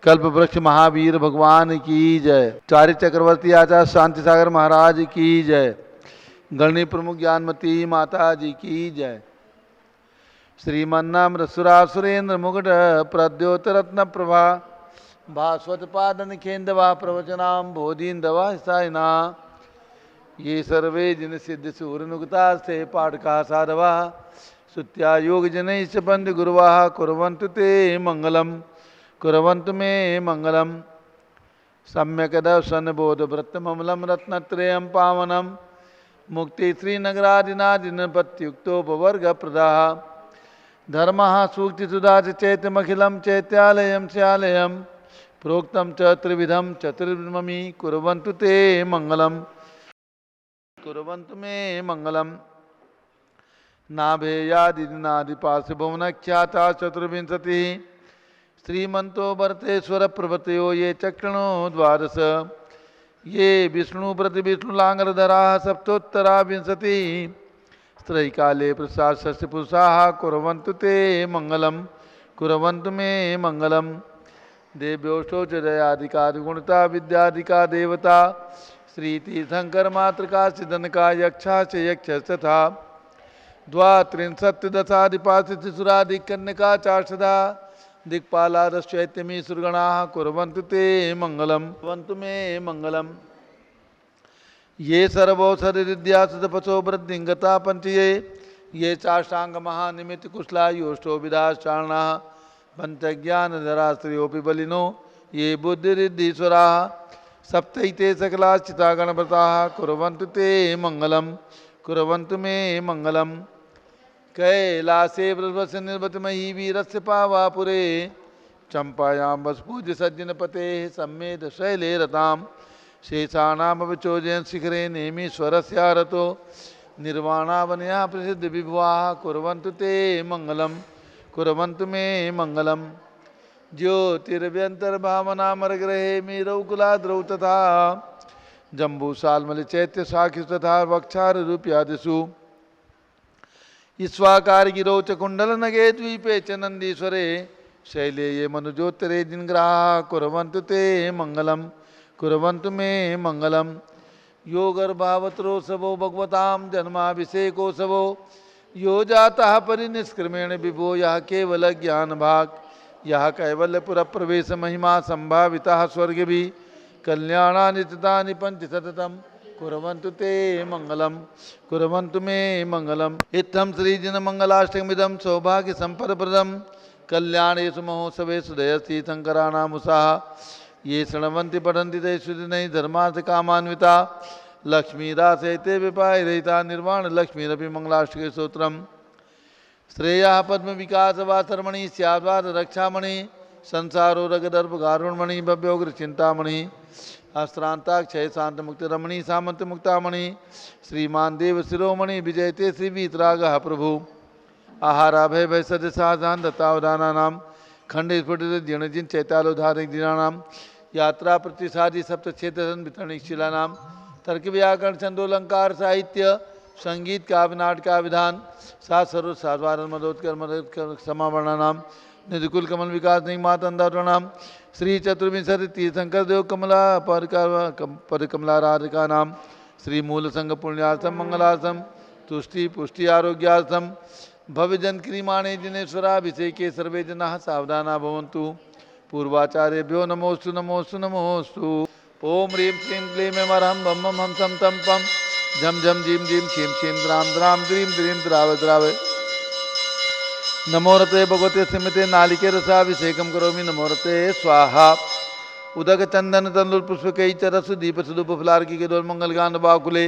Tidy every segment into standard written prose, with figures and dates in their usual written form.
कल्प वृक्ष महावीर भगवान की जय। चार्य चक्रवर्ती आचार्य शांति सागर महाराज की जय। गणनी प्रमुख ज्ञानमती माता जी की जय। श्रीमन्नाम सुरेंद्र मुकुट प्रद्योत रत्न प्रभा भास्वत पादन खेन्दवा प्रवचनाम बोधीन्दवा साइना ये सर्वे जिन सिद्ध सूर्यनुगता से पाठका साधवा सुत्या योग जनैश्च बंद गुरुवा कुर्वन्तु ते मंगलम कुर्वन्तु मे मंगलम सम्यक दर्शन बोध वृत्तममलम रत्नत्रयं पावनम मुक्ति श्रीनगरादिनादिन पत्युक्तोपवर्ग प्रदा धर्म सूक्ति सुधा चैत्यमखिलम चैत्यालयम स्यालयम प्रोक्तम च त्रिविधम चतुर्ममी कुर्वन्तु ते मंगलम कुर्वन्तु मे मंगलम नाभेयादिनादिपाश भुवनख्याता चतुर्विंशति श्रीमंतो भरतेश्वर प्रभृतयो ये चक्षणो द्वादश ये विष्णुव्रत विष्णुलांगरधरा सप्तोत्तरा विंशति स्त्रैकाले प्रसाद शस्य पुरुषाः कुर्वन्तु ते मंगलम कुर्वन्तु मे मंगलम देव्योष्टो च जयादिकादिगुणता विद्यादिका देवता श्रीतीर्थंकर मातृका सिद्धनका यक्षा च यक्ष तथा द्वात्रिंशत्दशादिपाशिसुरादिकन्यका चार्षदा दिक्पालादश्चैत्यमी सुरगणाः कुर्वन्तु ते मंगलम कुर्वन्तु मे मंगलम ये सर्वौषधिविद्या सुतपसो वृद्धिंगता पंचये ये चाष्टांग महानिमित्त कुशला योष्टो विदाश्चारणाः पंचज्ञानधरा स्त्रियोऽपि बलिनो ये बुद्धिरिद्धीश्वराः सप्तैते सकलाश्चिता गणव्रताः कुर्वन्तु ते मंगलम कुर्वन्तु मे मंगलम कैलासे वृषभस्य निर्वतमयी वीरस्य पावापुरे चंपायां वसपूज्य सज्जनपते सम्मेद शैले रताम शेषाणामवचोजयन् शिखरे नेमीश्वरस्यारतो निर्वाणावनया प्रसिद्ध विभुवाः कुर्वन्तु ते मंगलम कुर्वन्तु मे मंगलम ज्योतिर्व्यन्तर्भावनामरग्रहे मीरौकुलाद्रौ तथा जम्बूसाल्मल चैत्य साखि तथा वक्षारूप्यादिषु ईश्वाकार गिरौ च कुंडल नगे द्वीपे च नंदीश्वरे शैले ये मनुजोत्तरे जिनग्राह कुर्वन्तु ते मंगलम कुर्वन्तु मे मंगलम यो गर्भावतरोत्सवो भगवतां जन्माभिषेकोत्सवो यो जातः परिनिष्क्रमेण विभो यः केवल ज्ञान भाग यः कैवल्यपुर प्रवेश महिमा संभावितः स्वर्गभि कल्याणानितानि पंच सततम कुर्वन्तु ते मंगलम कुर्वन्तु मे मंगलम इत्थं श्रीजन मंगलाष्टकमिदं सौभाग्य संपदप्रदं कल्याणेषु महोत्सवेषु दयतीर्थंकराणामुषाः ये शृण्वन्ति पठन्ति ते सुदिनै धर्मार्थ कामान्विता लक्ष्मीदासैते विपायरहिता निर्वाण लक्ष्मीरपि मंगलाष्टके स्तोत्रम् श्रेयः पद्म विकास वासरमणि स्याद्वाद रक्षामणि संसारो रगदर्भ गारुणमणि भव्योग्र चिंतामणि अस्त्रांताक्षय शांत मुक्त रमणी सामंत मुक्तामणि श्रीमान देव शिरोमणि विजयते श्री वीतराग प्रभु आहाराभय भय सद साधान दत्तावधाना नाम खंड स्फुटित जीर्णजिन चैतालोधारिक दिनानाम यात्रा प्रतिसादी सप्त क्षेत्र वितरणिक शिला नाम तर्क व्याकरण छंदोलंकार साहित्य संगीत काव्य नाटक का विधान सात सर्व साधारण मदोत्कर मदोत्कर समावरणा नाम निधिकुल कमल विकास नहीं मातंदा प्रणाम श्री चतुर्विंशति तीर्थंकर देव कमला पद कमला राधिका नाम श्री मूल संघ पुण्यार्थम मंगलार्थम तुष्टि पुष्टि आरोग्यार्थम भव्य जन क्रीमाणे जिनेश्वराभिषेके सर्वे जनाः सावधाना भवन्तु पूर्वाचार्यभ्यो नमोस्तु नमोस्तु नमोस्तु ओम ह्रीं श्रीं क्लीं ऐं अरहं बम बम हम सम तम पम झम झम झीम झीम छीम छीम द्राम द्राम द्रीं द्रीं द्राव द्राव नमोरते भगवते स्मृते नालिके रसाभिषेकम करोमि नमोरते स्वाहा उदक चंदन तंदुल पुष्पकई चरसु दीप सुदुप फलार्की के दोल मंगल गान बाकुले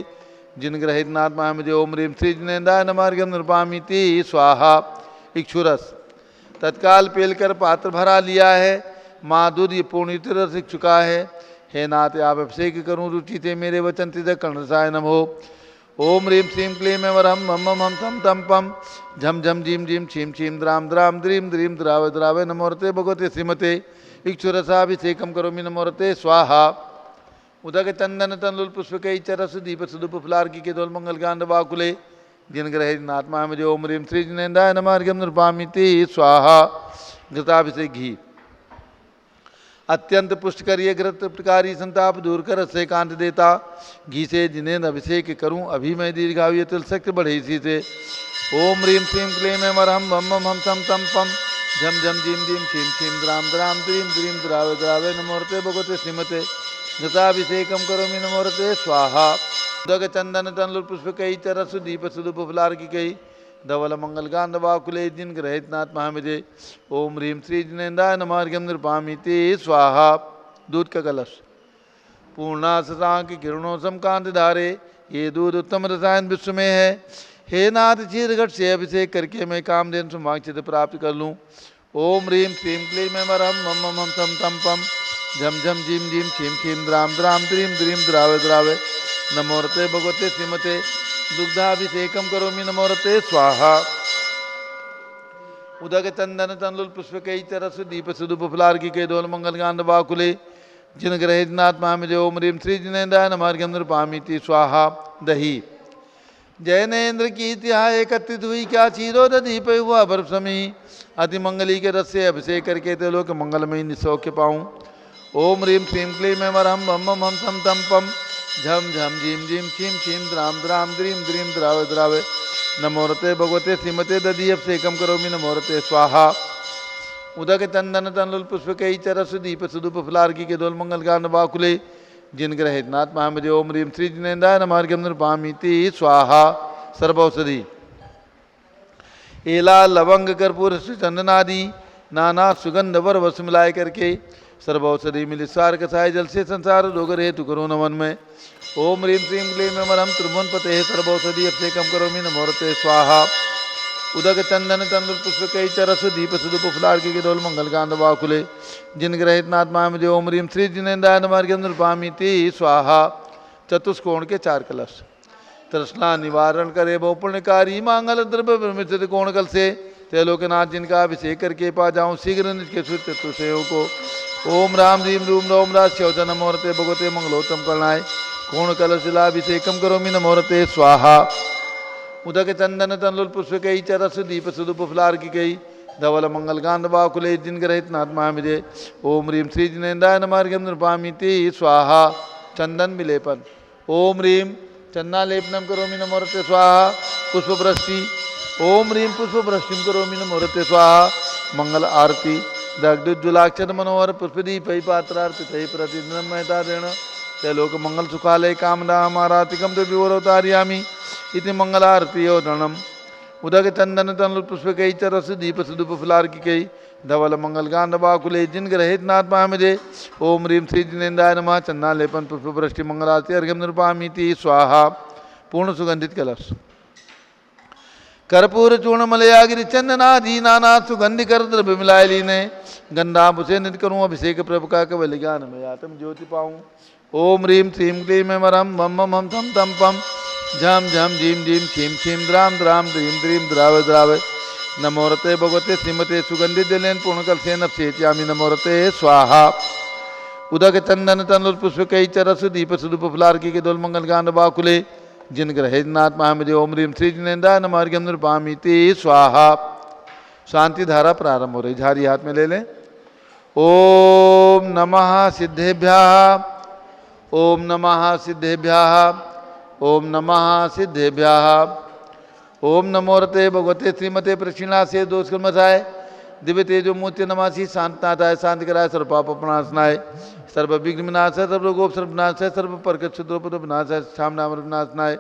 जिन ग्रहित नाथ महामजे ओम ह्रीं श्री जिनेन्द्राय नमार्गम नृपामिति स्वाहा इक्षुरस तत्काल पेलकर पात्र भरा लिया है माधुर्य ये पूर्ण रस चुका है हे नाथ आप अभिषेक करूँ रुचि थे मेरे वचन तिद कर्णसाय नमो ओम ह्रीं श्रीं क्लीं ऐं अरहं बम बम हम तम तम पम झम झम झीम झीम छीम छीम द्राम द्राम द्रीं द्रीं द्राव द्राव नमोरते भगवते श्रीमते इक्षुरसाभिषेकम करोमि नमोरते स्वाहा उदक चंदन तंदुल पुष्पकई चरसु दीप सुदुप फलार्की के दोल मंगल गांड बाकुले जिन ग्रह नात्मा मुझे ओम ह्रीं श्री जिनेन्द्राय नमार्गम नृपामिति स्वाहा घृताभिषेक घी अत्यंत पुष्ट करिए घृत प्रकारी संताप दूर कर से कांत देता। घी से जिन्हें अभिषेक करूं अभी मैं दीर्घायु ये तिल शक्ति बढ़े इसी से। ओम ह्रीम श्रीम क्लीम एम हम बम बम हम तम तम पम झम झम झीम झीम छीम छीम द्राम द्राम द्रीम द्रीम द्रावे द्रावे नमोरते भगवते श्रीमते गताभिषेकम करोमि नमोरते स्वाहा। उदक चंदन तनलुर पुष्प कई चरसु दीप सुदुप फुलार की कई धवल मंगल गांध बाकुले जिन ग्रहित नाथ महामिजे। ओम ह्रीम श्री जिनेन्द्राय नमर्घ्यम नृपामिति स्वाहा। दूध का कलश पूर्णासांक किरणों समकांत धारे ये दूध उत्तम रसायन विश्व में है। हे नाथ चीरघट से अभिषेक करके मैं कामधेन सुमाक्षित प्राप्त कर लूँ। ओम ह्रीम श्रीम क्लीम एम मम मम हम तम तम पम झम झम झीम झीम छीम छीम द्राम द्राम द्रीम द्रीम द्रावे द्रावे नमोरते भगवते श्रीमते दुग्धाभिषेकम करोमि नमोरते स्वाहा। उदक चंदन तनलुल पुष्प कई चरसु दीप सुदुप फुलार की के दोल मंगल गांध बाकुले जिन ग्रहित नाथ महामिजे। ओम ह्रीम श्री जिनेन्द्राय नमर्घ्यम नृपामिति स्वाहा। दही जैनेन्द्र की तिहाय एकत्रित हुई क्या चीरो दीप हुआ बर्फ समी अति मंगली के रस से अभिषेक करके ते लोक मंगलमयी निसौख्य पाऊँ। ओम ह्रीम श्रीम क्लीम एम हम बम हम तम तम पम झम झम झीम झीम छीम छीम द्राम द्राम द्रीम द्रीम द्रावे द्रावे नमोरते भगवते श्रीमते दधी अभिषेकम करोमि नमोरते स्वाहा। उदक चंदन तनलुल पुष्प कई चरसु दीप सुदुप फुलार की के दोल मंगल गांध बाकुले जिन ग्रहित नाथ महामिजे। ओम ह्रीम श्री जिनेन्द्राय नमर्घ्यम नृपामिति स्वाहा। सर्वौषधि एला लवंग कर्पूर चंदनादि नाना सुगंध वर वस मिलाए करके सर्वौषधि मिली सार कसाय जल से संसार रोग हेतु करो नमन में। ओम ह्रीम श्रीम क्लीम एम त्रिभुवन पते सर्वौषधि अभिषेकम करोमि नमोरते स्वाहा। उदक चंदन तंदुल पुष्प कई चरसु दीप सुदुप फुलार की डोल मंगल कांद बाकुले जिन ग्रहित नाथ महामिजे। ओम ह्रीम श्री जिनेन्द्राय नमर्घ्यम नृपामिति स्वाहा। चतुष्कोण के 4 कलश तृष्णा निवारण करे बहु पुण्यकारी मांगल द्रव्य ब्रह्मित कोण कल से त्रिलोकनाथ जिनका अभिषेक करके पा जाऊं शीघ्र निज के सूर्य चतुर्षयों को। ओम राम ह्रीम रूम रोम राज शौच नमोरते भगवते मंगलोत्तम करणाय कोण कलश अभिषेकम करोमि नमोरते स्वाहा। उदक चंदन तनलुल पुष्प कई चरसु दीप सुदुप फुलार की कई धवल मंगल गांध बाकुले जिन ग्रहित नाथ महामिजे। ओम ह्रीम श्री जिनेन्द्राय नमर्घ्यम नृपामिति स्वाहा। चंदन विलेपन ओम ह्रीम चंदनालेपनम करोमि नमोरते स्वाहा। पुष्पवृष्टि ओम ह्रीम पुष्पवृष्टिम करोमि नमोरते स्वाहा। मंगल आरती दग्धुज्ज्वलाक्षर मनोहर पुष्पदीपै पात्रार्पितै प्रतिदिनं महतादेन त्रैलोक मंगल सुखालय कामना मारातिकम तो विवरोतार्यामि इति मंगलारती ओदनम। उदक चंदन तनलुल पुष्प कई चरस दीप सुदुप फुलार की कई धवल मंगल गांध बाकुले जिन ग्रहित नाथ महामिजे। ओम ह्रीम श्री जिनेन्द्राय नमः चंदनालेपन पुष्पवृष्टि मंगलारती अर्घ्यम नृपामिति स्वाहा। पूर्ण सुगंधित कलश कर्पूर चूर्ण मलयागिरि चंदनादि नाना सुगंधि कर द्रव्य मिलाए लीने गंधाभ से नित करूँ अभिषेक प्रभु का केवल ज्ञान में आत्म ज्योति पाऊँ। ओम ह्रीम श्रीम क्लीम एम मम मम हम तम तम पम झम झम झीम झीम छीम छीम द्राम द्राम द्रीम द्रीम द्रावे द्रावे नमोरते भगवते श्रीमते सुगंधि दिलेन पूर्ण कल से नपसेत्यामि नमोरते स्वाहा। उदक चंदन तनलुल पुष्प कई चरसु दीप सुदुप फुलार की दोल मंगल गांध बाकुले जिन ग्रहित नाथ महामिजे। ओम ह्रीम श्री जिनेन्द्राय नमर्घ्यम नृपामिति स्वाहा। शांति धारा प्रारंभ हो रही, झारी हाथ में ले लें। ओम नमः सिद्धेभ्यः ओम नमः सिद्धेभ्यः ओम नमः सिद्धेभ्यः। ओम नमोरते भगवते श्रीमते प्रक्षिणा से दोष कर्मसाय दिव्य तेजो मूर्ति नमासी शांतनाथाय शांति कराय सर्व पाप प्रणाशनाय सर्व विघ्न विनाशाय सर्व रोगोप सर्व विनाशाय सर्व परकट शुद्रोपद विनाशाय शाम नाम विनाशनाय।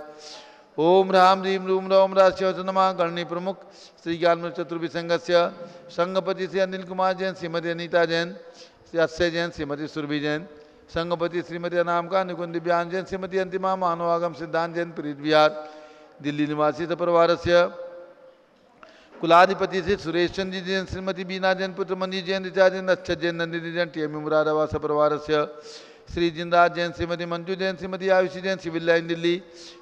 ओम राम ह्रीम रूम रोम राष्ट्र नमः। गणनी प्रमुख श्री ज्ञान चतुर्भिसंगस्य संगपति श्री अनिल कुमार जैन श्रीमती अनीता जैन अक्षय जैन श्रीमती सुरभि जैन संगपति श्रीमती अनामिका निकुंज दिव्यान जैन श्रीमती अंतिमा मानवागम सिद्धांत जैन प्रीत विहार दिल्ली निवासी परिवार से कुलाधिपति से सुरेश चंद्र जैन श्रीमती बीना जैन पुत्र मनी जैन ऋचा जैन अच्छत जैन नंदिनी जैन टी एम मुरादाबाद परिवार से श्री जिंदास जैन श्रीमती मंजू जैन श्रीमती आयुषी जैन सिविल लाइन दिल्ली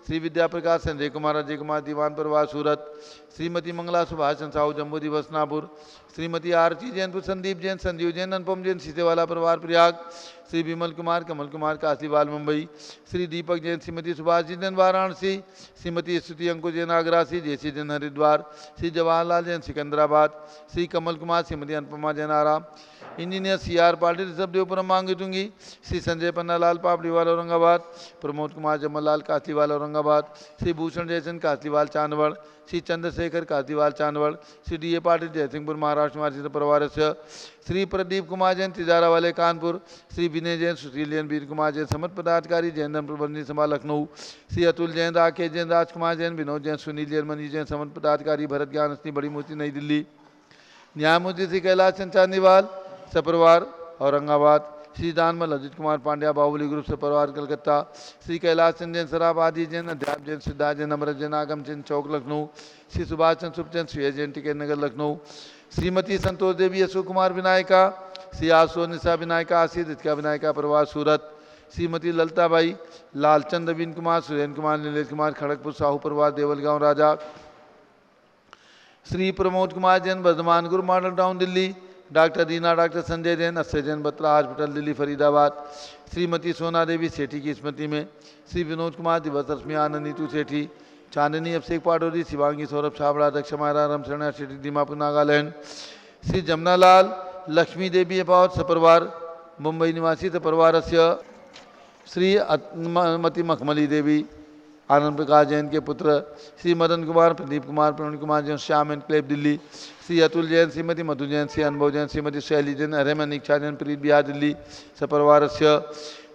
श्री विद्या प्रकाश संजय कुमार अजय कुमार दीवान परिवार सूरत श्रीमती मंगला सुभाष साहू जम्बू दिवस नापुर श्रीमती आरती जैन संदीप जैन संजीव जैन अनुपम जैन सीतेवाला परिवार Prayag Shri Vimal Kumar Kamal Kumar Kashiwal Mumbai Shri Deepak Jain Shrimati Subhash ji Jain Varanasi Shrimati Stuti Ankur Jain Agra Shri Jaysi Jain Haridwar Shri Jawaharlal Jain Secunderabad Shri Kamal Kumar Shrimati Anupama Jain Ara engineer CR Patil Rishabhdevpuram Mangitungi, Shri Sanjay Pannalal Papdiwal Aurangabad, Pramod Kumar Jamallal Kasliwal Aurangabad, Shri Bhushan Jaichand Kasliwal Chandwad, Shri Chandrashekhar Kasliwal Chandwad, Shri DA Patil Jaysingpur Maharashtra निवासी परिवार से, श्री प्रदीप कुमार जैन तिजारा वाले कानपुर, श्री विनय जैन सुशील जैन वीर कुमार जैन समर्थ पदाधिकारी जैन धर्म प्रबंधनी सभा लखनऊ, श्री अतुल जैन राकेश जैन राजकुमार जैन विनोद जैन सुनील जैन मनीष जैन समर्थ पदाधिकारी भरत ज्ञान अस्नी बड़ी मूर्ति नई दिल्ली, न्यायमूर्ति श्री कैलाश चंद चांदीवाल सपरिवार औरंगाबाद, श्री दानमल अजित कुमार पांड्या बाहुबली ग्रुप सपरिवार कलकत्ता, श्री कैलाश चंद जैन सराब आदि जैन अध्याप जैन सिद्धार्थ जैन अमृत जैन आगम जैन चौक लखनऊ, श्री सुभाष चंद्र सुखचंद सुय जैन टिकट नगर लखनऊ, श्रीमती संतोष देवी अशोक कुमार विनायका, श्री आशो निशा विनायका आशीष रितिका विनायका परिवार सूरत, श्रीमती ललताबाई लालचंद अविन कुमार सुरेंद्र कुमार नीलेश कुमार खड़गपुर साहू परिवार देवलगांव राजा, श्री प्रमोद कुमार जैन वर्धमान गुरु मॉडल टाउन दिल्ली, डॉक्टर दीना डॉक्टर संजय जैन अक्षय जैन बत्रा हॉस्पिटल दिल्ली फरीदाबाद, श्रीमती सोना देवी सेठी की स्मृति में, श्री विनोद कुमार दिवस रश्मि आनंद नीतू सेठी, चांदनी अभिषेक पाटोरी शिवांगी सौरभ छाबड़ा दक्ष मायरा रमशरणा सेठी दीमापुर नागालैंड, श्री जमनालाल लक्ष्मी देवी अपावत सपरिवार मुंबई निवासी सपरिवार से, श्री मती मखमली देवी आनंद प्रकाश जैन के पुत्र, श्री मदन कुमार प्रदीप कुमार प्रवीण कुमार जैन श्याम एंड क्लेब दिल्ली, श्री अतुल जैन श्रीमती मधु जैन श्री अनुभव जैन श्रीमती शैली जैन हरेमन इच्छा जैन प्रीत बिहार दिल्ली सपरिवार से,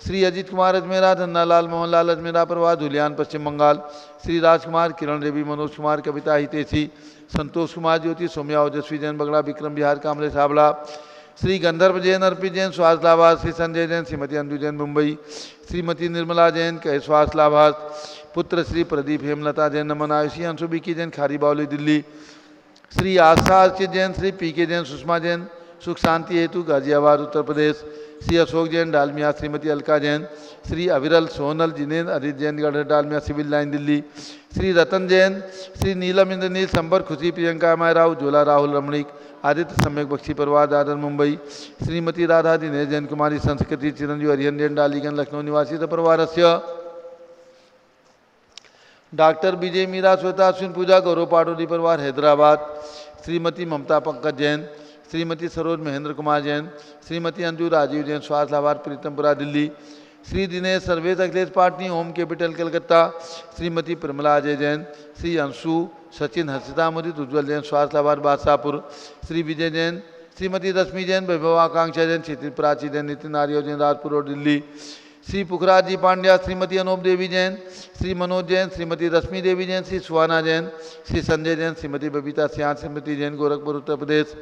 श्री अजित कुमार अजमेरा धन्नालाल मोहनलाल अजमेरा परिवार धुलियान पश्चिम बंगाल, श्री राजकुमार किरण देवी मनोज कुमार कविता हितेशी, संतोष कुमार ज्योति सौम्या ओजस्वी जैन बगड़ा विक्रम बिहार कामले साबड़ा, श्री गंधर्व जैन अर्पित जैन स्वास्थ्य लाभास, श्री संजय जैन श्रीमती अंजू जैन मुंबई, श्रीमती निर्मला जैन के स्वास्थ्य लाभास, पुत्र श्री प्रदीप हेमलता जैन नमन आयुषी अंशु बीकी जैन खारी बावली दिल्ली, श्री आशा अर्चित जैन श्री PK जैन सुषमा जैन सुख शांति हेतु गाजियाबाद उत्तर प्रदेश, श्री अशोक जैन डालमिया श्रीमती अलका जैन, श्री अविरल सोनल जिनेन्द्र अरित जैन गढ़ डालमिया सिविल लाइन दिल्ली, श्री रतन जैन श्री नीलम इंद्रनील संपर्क खुशी प्रियंका मायरा उज्ज्वला राहुल रमणीक आदित्य सम्यक बख्शी परिवार दादर मुंबई, श्रीमती राधा दिनेश जैन कुमारी संस्कृति चिरंजीव हरिहन जैन डालीगंज लखनऊ निवासी परिवार से, डॉक्टर विजय मीरा श्वेता अश्विन पूजा गौरव पाटोदी परिवार हैदराबाद, श्रीमती ममता पंकज जैन, श्रीमती सरोज महेंद्र कुमार जैन, श्रीमती अंजू राजीव जैन स्वास्थ्य लाभार प्रीतमपुरा दिल्ली, श्री दिनेश सर्वेश अखिलेश पाटनी होम कैपिटल कलकत्ता, श्रीमती प्रमला अजय जैन, श्री अंशु सचिन हर्षिता मुदित उज्ज्वल जैन स्वास्थ्य लाभार बादशाहपुर, श्री विजय जैन, श्रीमती रश्मि जैन वैभव आकांक्षा जैन क्षितिज प्राची जैन नितिन आर्य जैन राजपुर रोड दिल्ली, श्री पुखराज जी पांड्या श्रीमती अनूप देवी जैन, श्री मनोज जैन श्रीमती रश्मि देवी जैन, श्री सुहाना जैन, श्री संजय जैन श्रीमती बबीता सियान श्रीमती जैन गोरखपुर उत्तर प्रदेश,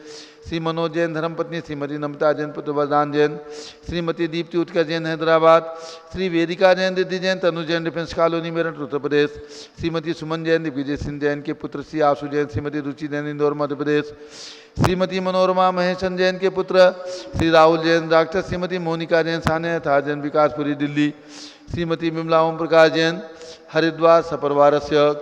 श्री मनोज जैन धर्मपत्नी श्रीमती नमिता जैन पुत्र वरदान जैन, श्रीमती दीप्ति उत्कर्ष जैन हैदराबाद, श्री वेदिका जैन रिद्धि जैन तनु जैन डिफेंस कॉलोनी मेरठ उत्तर प्रदेश, श्रीमती सुमन जैन दिग्विजय सिंह जैन के पुत्र श्री आशु जैन श्रीमती रुचि जैन इंदौर मध्य प्रदेश, श्रीमती मनोरमा महेशन जैन के पुत्र श्री राहुल जैन डॉक्टर श्रीमती मोनिका जैन साने था जैन विकासपुरी दिल्ली, श्रीमती विमला ओम प्रकाश जैन हरिद्वार सपरिवार से,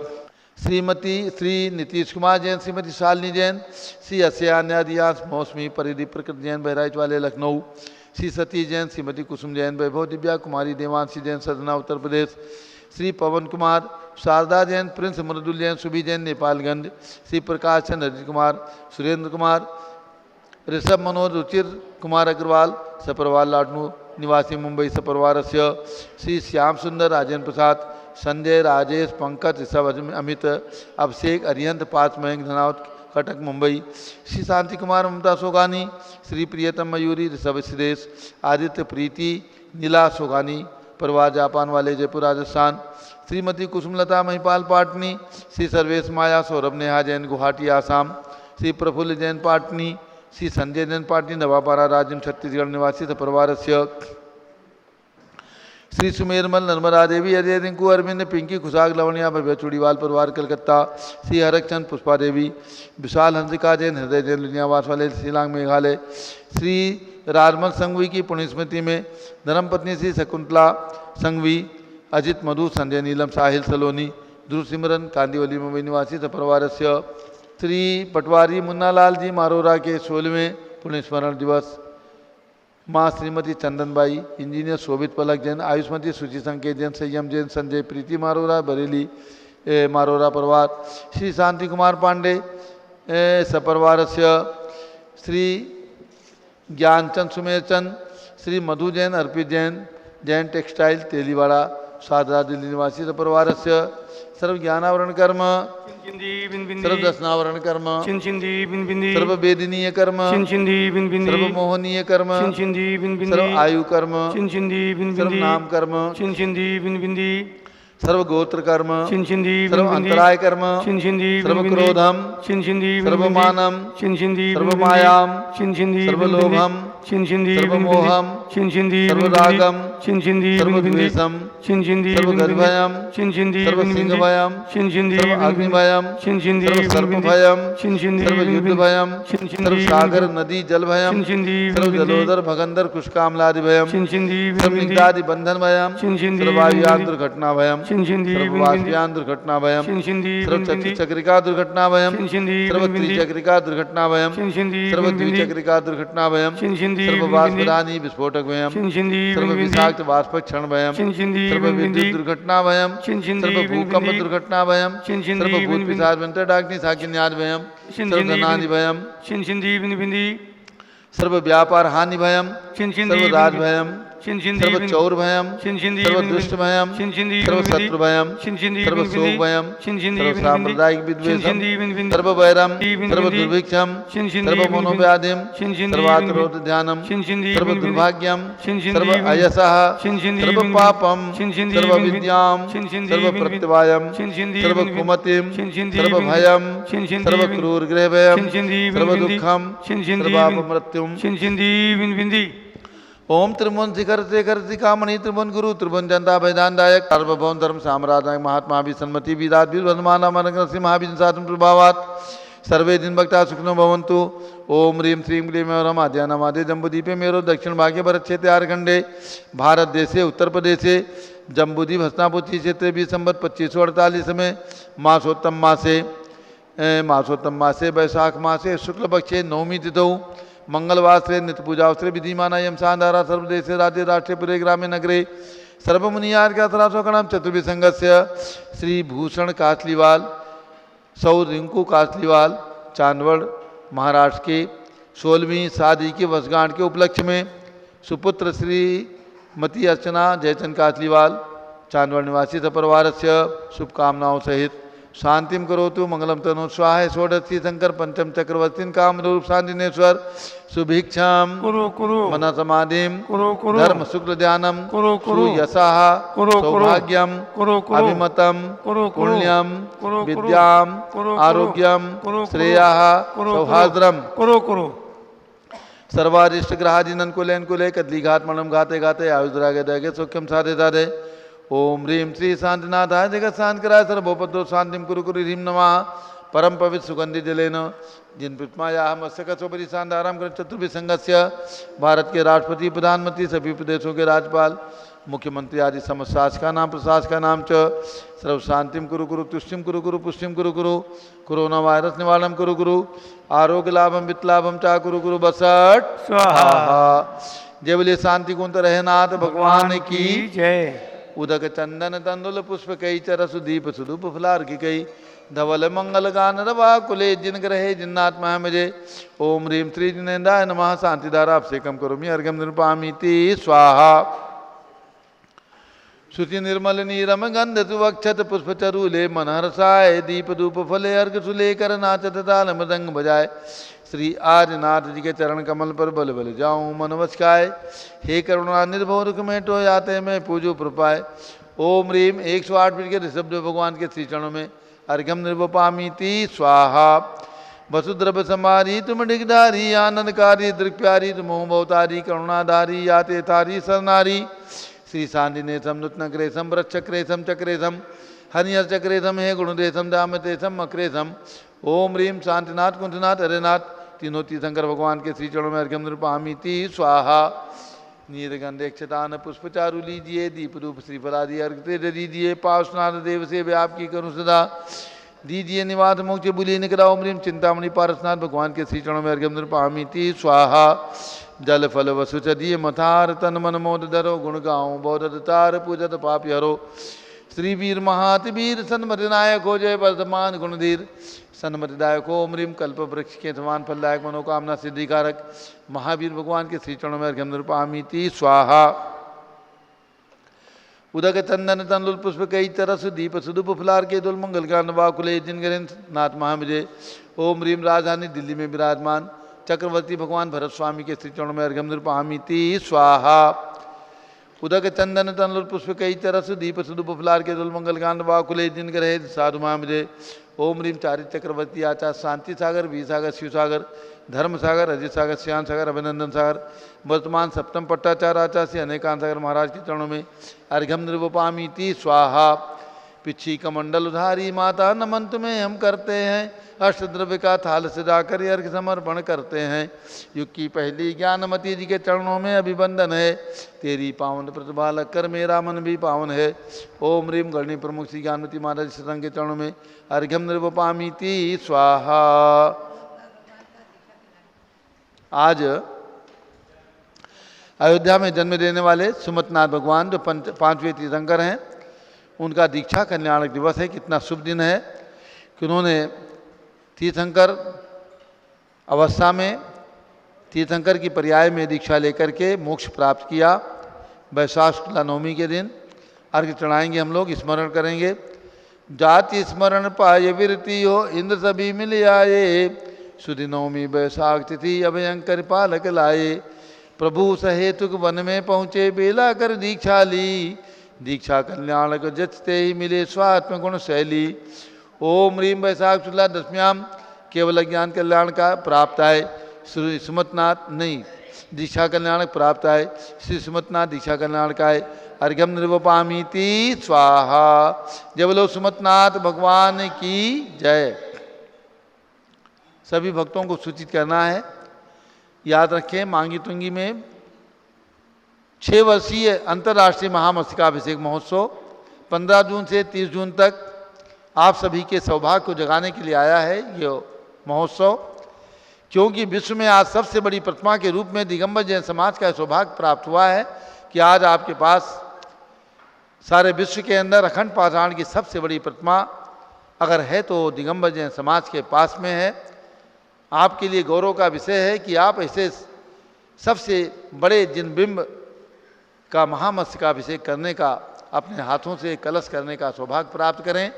श्रीमती श्री नीतीश कुमार जैन श्रीमती शालिनी जैन, श्री अस्यान्यादियांश मौसमी परिधि प्रकृति जैन बहराइच वाले लखनऊ, श्री सतीश जैन श्रीमती कुसुम जैन वैभव दिव्या कुमारी देवांशी जैन सदना उत्तर प्रदेश, श्री पवन कुमार शारदा जैन प्रिंस मृदुल जैन सुभी जैन नेपालगंज, श्री प्रकाश चंद्र अजित कुमार सुरेंद्र कुमार ऋषभ मनोज रुचिर कुमार अग्रवाल सपरवाल लाडनू निवासी मुंबई सपरिवार से, श्री श्याम सुंदर राजेंद्र प्रसाद संजय राजेश पंकज ऋषभ अमित अभिषेक अरिहंत पाँच मयंक धनावत कटक मुंबई, श्री शांति कुमार ममता सोगानी, श्री प्रियतम मयूरी ऋषभ सुदेश आदित्य प्रीति नीला सोगानी परिवार जापान वाले जयपुर राजस्थान, श्रीमती कुसुमलता महिपाल पाटनी, श्री सर्वेश माया सौरभ नेहा जैन गुवाहाटी आसाम, श्री प्रफुल्ल जैन पाटनी, श्री संजय जैन पाटनी नवापारा राज्य छत्तीसगढ़ निवासी परिवार से, श्री सुमेरमल नर्मदा देवी अजय रिंकू अरविंद पिंकी खुशाक लवणिया भव्य चूड़ीवाल परिवार कलकत्ता, श्री हरकचंद पुष्पा देवी विशाल हंसिका जैन हृदय जैन लुनियावास वाले शिलांग मेघालय, श्री राजमल संघवी की पुण्य स्मृति में धर्मपत्नी श्री शकुंतला संघवी अजित मधु संजय नीलम साहिल सलोनी ध्रुव सिमरन कांदीवली मुंबई निवासी सपरिवार से, श्री पटवारी मुन्नालाल जी मारोरा के 16वें पुण्य स्मरण दिवस, माँ श्रीमती चंदनबाई इंजीनियर शोभित पलक जैन आयुष्मती सुचि संकेत जैन संयम जैन संजय प्रीति मारोरा बरेली मारोरा परिवार, श्री शांति कुमार पांडे सपरिवार से, श्री ज्ञानचंद सुमेरचंद, श्री मधु जैन, अर्पित जैन, जैन टेक्सटाइल तेलीवाड़ा, सादरा दिल्ली निवासी परिवार से सर्व ज्ञानावरण कर्म, सर्व दर्शनावरण कर्म, सर्व वेदनीय कर्म, सर्व मोहनीय कर्म, सर्व आयु कर्म, सर्व नाम कर्म, सर्व गोत्र कर्म, सर्व अंतराय कर्म, सर्व क्रोधम, सर्व मानम, सर्व मायाम, सर्व लोभम, सर्व मोहम, सर्व रागम, सर्व द्वेषम, सर्व गर्भयम, सर्व सिंहभयम, सर्व अग्निभयम, सर्व सर्पभयम, सर्व युद्धभयम, सर्व सागर नदी जलभयम, सर्व जलोदर भगंदर कुशकामलादि भयम, सर्व निग्धादि बंधन भयम, सर्व वायुयान दुर्घटना भयम, सर्व वाष्पयान दुर्घटना भयम, सर्व चक्रिका दुर्घटना भयम, सर्व त्रिचक्रिका दुर्घटना भयम, सर्व द्विचक्रिका दुर्घटना भयम, सर्व वाष्पदानी विस्फोटक भयम, सर्व विषाक्त वाष्प क्षण भयम, सर्व विद्युत दुर्घटना भयम, सर्व भूकंप दुर्घटना भयम, सर्व भूत पिशाच व्यंतरडाग्नि साकिन्याद भयम, सर्व धनादि भयम, सर्व व्यापार हानि भयम, सर्व राज भयम, सर्व चौर भयम, सर्व दुष्ट भयम, सर्व शत्रु भयम, सर्व शोक भयम, सर्व सांप्रदायिक विद्वेषम, सर्व वैरम, सर्व दुर्भिक्षम, सर्व मनोव्याधिम, सर्वात्रोध ध्यानम, सर्व दुर्भाग्यम, सर्व अयसः, सर्व पापम, सर्व विद्याम, सर्व प्रत्यवायम, सर्व कुमतिम, सर्व भयम, सर्व क्रूर गृह भयम, सर्व दुखम, सर्व मृत्युम। ओम त्रिभुवन शिखर शेखर शिखामणि त्रिभुवन गुरु त्रिभुवन जनता भयदानदायक सार्वभौम धर्म साम्राज्य महात्मा भी सन्मति विदात वीरवर्धमान सिंह महावीर साधन प्रभावात सर्वे दिन भक्ता सुखनो भवन्तु। ओम ह्रीं श्रीं क्लीं रम आद्यानामादे जम्बूदीपे मेरो दक्षिण भाग्य भरत क्षेत्र आरखंडे भारत देशे उत्तर प्रदेशे जम्बूद्वीप हस्तिनापुर क्षेत्रे 20 संवत 2548 में मासोत्तम मासे वैशाख मासे शुक्ल पक्षे नवमी तिथौ मंगलवार से नित्य पूजावसरे विधिमाना यम शानदारा सर्वदेशे राज्य राष्ट्रीय पुरे ग्रामे नगरे सर्वमुनियार का तरासोकणाम चतुर्भि संघस्य श्री भूषण कासलीवाल सौ रिंकू कासलीवाल चांदवड़ महाराष्ट्र के 16वीं शादी के वर्षगांठ के उपलक्ष्य में सुपुत्र श्रीमती अर्चना जयचंद कासलीवाल चांदवड़ निवासी सपरिवार से शुभकामनाओं सहित शांतिम करोतु मंगलम तनु स्वाहा षोडशी शंकर पंचम चक्रवर्तीन काम रूप शांतिनेश्वर सुभिक्षाम मन समाधिम धर्म शुक्ल ध्यानम यशः सौभाग्यम अभिमतम पुण्यम विद्याम आरोग्यम श्रेयः सौहार्द्रम सर्वारिष्ट ग्रहादिनन कुलेन कुले कदली घात मणम घाते घाते आयुद्रागे दगे सुख्यम साधे साधे। ओम ह्रीं श्री शांतिनाथाय जगत शांत कराय सर्वोपद्रव शांतिम कुरु कुरु ह्रीं नमः परम पवित्र सुगंधि जलेन जिन प्रतिमाया मत्स्यकोपरि शानदाराम कर चतुर्भि संघस्य भारत के राष्ट्रपति प्रधानमंत्री सभी प्रदेशों के राज्यपाल मुख्यमंत्री आदि समस्त शासका नाम च सर्व शांतिम कुरु कुरु तुष्टिम कुरु कुरु पुष्टिम कुरु कुरु कोरोना वायरस निवारणम कुरु कुरु आरोग्य लाभम वित्तलाभम चा कुरु कुरु बसट स्वाहा। जय बोले शांति कुंत रहनाथ भगवान की जय। उदक चंदन तंदुल पुष्प कई चरसु दीप सुदूप फुलार की कई धवल मंगल गान रवा कुले जिन ग्रहे जिन्नात्मा मुझे। ओम ह्रीं श्री जिनेन्द्राय नमः शांतिधारा अभिषेकम करोमि अर्घ्यम निरूपयामि स्वाहा। शुचि निर्मल नीरम गंध सुवक्षत पुष्प चरूले मनहर्षाय दीप धूप फले अर्घ सुलेकर नाचत ताल मृदंग बजाए। श्री आदिनाथ जी के चरण कमल पर बल बल जाऊं मन वचकाय। हे करुणा निर्भव रुख में टो आते मैं पूजो प्रपाय। ओम ह्रीं 108 पीठ के ऋषभदेव भगवान के श्री चरणों में अर्घ्यम निर्वपामीति स्वाहा। वसुद्रभ समारी तुम डिगधारी आनंदकारी दृक्प्यारी तुम बहुतारी करुणाधारी याते तारी सरनारी। श्री शांतिनेशम नूतनक्रेशम वृक्षक्रेशम चक्रेशम हरिहर चक्रेशम हे गुणदेशम दामतेशम मक्रेशम। ओम ह्रीं शांतिनाथ कुंठनाथ हरेनाथ तीनों तीर्थंकर भगवान के श्री चरणों में अर्घ्यम निरूपयामि स्वाहा। नीरगंधेक्षतान पुष्प चारु लीजिए दीप रूप श्रीफलादि अर्घ दे दीजिए। पावसनाथ देव से व्याप की करूँ सदा दीजिए निवास मोक्ष बुली निकला। ओम ह्रीं चिंतामणि पारसनाथ भगवान के श्री चरणों में अर्घ्यम निरूपयामि स्वाहा। जल फल वसु चदिए मथार तन मन मोद धरो गुण गाऊं बौद्ध तार पूजत पापी हरो। श्री वीर महाति वीर सन्मति नायक हो जय वर्धमान गुणधीर सन्मतिदायक हो ह्रीम कल्प वृक्ष के समान फलदायक मनोकामना सिद्धिकारक महावीर भगवान के श्री चरणों में अर्घ्यम निरूपामीति स्वाहा। उदक चंदन तंदुल पुष्प कई तरस दीप सुदुप फुलार के दुल मंगल कांड वाकुले जिन नाथ महाविजय। ओम ह्रीम राजधानी दिल्ली में विराजमान चक्रवर्ती भगवान भरत स्वामी के श्री चरणों में अर्घ्यम निरूपामीति स्वाहा। उदक चंदन तंदुल पुष्प कई तरस दीप सुदुप फुलार के दुल मंगल कांड वाकुले जिन ग्रहे साधु महाविजय। ओम ह्रीम चारित चक्रवर्ती आचार्य शांति सागर वीर सागर शिव सागर धर्म सागर अजित सागर श्याम सागर अभिनंदन सागर वर्तमान सप्तम पट्टाचार्य आचार्य से अनेकांत सागर महाराज के चरणों में अर्घ्यम निरूपामीति स्वाहा। पिछी कमंडल उधारी माता नमन तुम्हें हम करते हैं अष्टद्रव्य का थाल सजाकर अर्घ समर्पण करते हैं। युग की पहली ज्ञानमती जी के चरणों में अभिवंदन है तेरी पावन प्रतिभा लगकर मेरा मन भी पावन है। ओम ह्रीम गणनी प्रमुख श्री ज्ञानमती माता जी सत्संग के चरणों में अर्घ्यम निरूपामीति स्वाहा। आज अयोध्या में जन्म लेने वाले सुमतनाथ भगवान जो पांचवें तीर्थंकर हैं उनका दीक्षा कल्याणक दिवस है। कितना शुभ दिन है कि उन्होंने तीर्थंकर अवस्था में तीर्थंकर की पर्याय में दीक्षा लेकर के मोक्ष प्राप्त किया। वैशाख शुक्ला नवमी के दिन अर्घ्य चढ़ाएंगे हम लोग, स्मरण करेंगे। जाति स्मरण पाए विरति हो इंद्र सभी मिल आए सुधि नवमी वैशाख तिथि अभयंकर पालक लाए। प्रभु सहेतुक वन में पहुँचे बेला कर दीक्षा ली दीक्षा कल्याणक जचते ही मिले स्वात्म गुण शैली। ओम ह्रीम वैशाख शुक्ला दशम्याम केवल ज्ञान कल्याण का प्राप्त है श्री सुमतनाथ नहीं दीक्षा कल्याणक प्राप्त है श्री सुमतनाथ दीक्षा कल्याण का है। अर्घ्यम निरूपामीति स्वाहा। जय बोलो सुमतनाथ भगवान की जय। सभी भक्तों को सूचित करना है, याद रखें मांगी तुंगी में 6 वर्षीय अंतर्राष्ट्रीय महामस्तकाभिषेक महोत्सव 15 जून से 30 जून तक आप सभी के सौभाग्य को जगाने के लिए आया है ये महोत्सव। क्योंकि विश्व में आज सबसे बड़ी प्रतिमा के रूप में दिगंबर जैन समाज का सौभाग्य प्राप्त हुआ है कि आज आपके पास सारे विश्व के अंदर अखंड पाषाण की सबसे बड़ी प्रतिमा अगर है तो दिगंबर जैन समाज के पास में है। आपके लिए गौरव का विषय है कि आप ऐसे सबसे बड़े जिन बिंब का महामस्तकाभिषेक करने का अपने हाथों से कलश करने का सौभाग्य प्राप्त करें।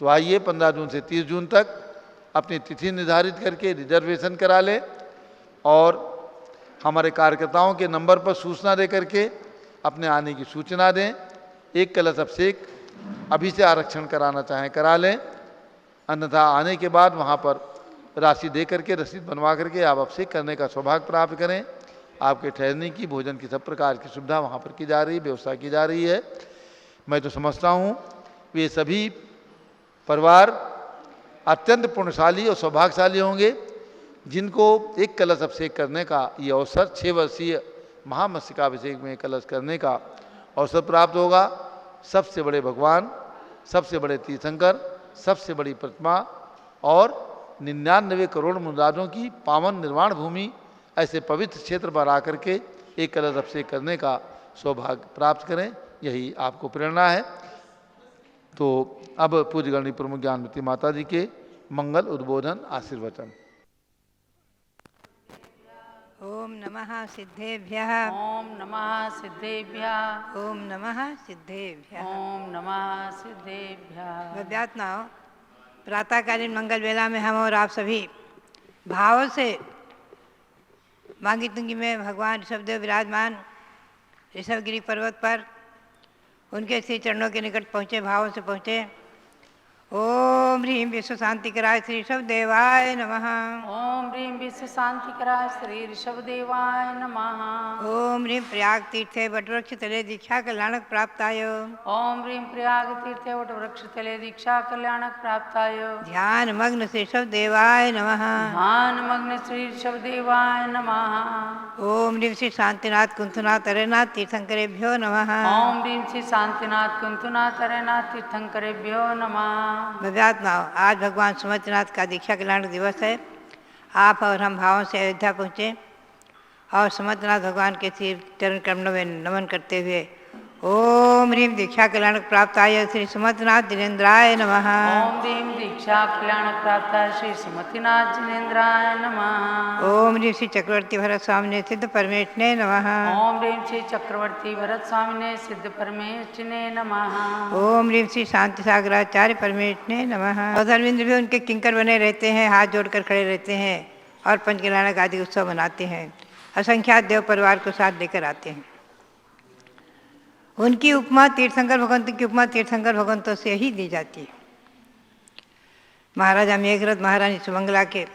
तो आइए 15 जून से 30 जून तक अपनी तिथि निर्धारित करके रिजर्वेशन करा लें और हमारे कार्यकर्ताओं के नंबर पर सूचना दे करके अपने आने की सूचना दें। एक कलश अभिषेक अभी से आरक्षण कराना चाहें करा लें, अन्यथा आने के बाद वहाँ पर राशि दे करके रसीद बनवा करके आप अभिषेक करने का सौभाग्य प्राप्त करें। आपके ठहरने की भोजन की सब प्रकार की सुविधा वहाँ पर की जा रही व्यवस्था की जा रही है। मैं तो समझता हूँ वे सभी परिवार अत्यंत पुण्यशाली और सौभाग्यशाली होंगे जिनको एक कलश अभिषेक करने का ये अवसर 6 वर्षीय महामस्तकाभिषेक में कलश करने का अवसर प्राप्त होगा। सबसे बड़े भगवान, सबसे बड़े तीर्थंकर, सबसे बड़ी प्रतिमा और 99 करोड़ मुरादों की पावन निर्वाण भूमि ऐसे पवित्र क्षेत्र पर आकर के एक कलश अभिषेक करने का सौभाग्य प्राप्त करें, यही आपको प्रेरणा है। तो अब पूज्य गणनी प्रमुख ज्ञानमती माता जी के मंगल उद्बोधन आशीर्वचन। ओम नमः सिद्धेभ्यः ओम नमः सिद्धेभ्यः ओम नमः सिद्धेभ्यः ओम नमः सिद्धेभ्यः। भव्यात्माओं, प्रातःकालीन मंगल वेला में हम और आप सभी भाव से मांगी तुंगी में भगवान ऋषभदेव विराजमान ऋषभगिरी पर्वत पर उनके श्री चरणों के निकट पहुँचे, भावों से पहुँचे। ओम ह्रीं विश्व शांति कराय श्री ऋषभदेवाय नमः। ओम ह्रीं विश्व शांति कराय श्री ऋषभदेवाय नमः। ओम ह्रीं प्रयाग तीर्थे वटवृक्ष तले दीक्षा कल्याणक प्राप्ताय। ओम ह्रीं प्रयाग तीर्थे वटवृक्ष तले दीक्षा कल्याणक प्राप्ताय। ध्यान मग्न श्री ऋषभदेवाय नमः। ध्यान मग्न श्री ऋषभदेवाय नमः। ओम ह्रीं श्री शांतिनाथ कुंथनाथ अरेनाथ तीर्थंकरेभ्यो नमः। ओम ह्रीं श्री शांतिनाथ कुंथनाथ अरेनाथ तीर्थंकरेभ्यो नमः। भव्यात्माओं, आज भगवान सुमतनाथ का दीक्षा कल्याण दिवस है। आप और हम भावों से अयोध्या पहुँचे और सुमतनाथ भगवान के श्री चरण कमलों में नमन करते हुए ओम ह्रीं दीक्षा कल्याण प्राप्ताय श्री सुमतनाथ जिनेन्द्राय नमः। ओम ह्रीं दीक्षा कल्याण प्राप्त श्री सुमतिनाथ जिनेन्द्राय नमः। ओम ह्रीं श्री चक्रवर्ती भरत स्वामिने सिद्ध परमेष्ठिने नमः। ओम ह्रीं श्री चक्रवर्ती भरत स्वामिने सिद्ध परमेष्ठिने नमः। ओम ह्रीं श्री शांति सागराचार्य परमेष्ठिने नमः। और धर्मेंद्र भी उनके किंकर बने रहते हैं, हाथ जोड़कर खड़े रहते हैं और पंचकल्याणक आदि उत्सव मनाते हैं। असंख्यात देव परिवार को साथ लेकर आते हैं। उनकी उपमा तीर्थंकर भगवंतों की उपमा तीर्थंकर भगवंतों से ही दी जाती है। महाराजा मेघरथ महारानी सुमंगला के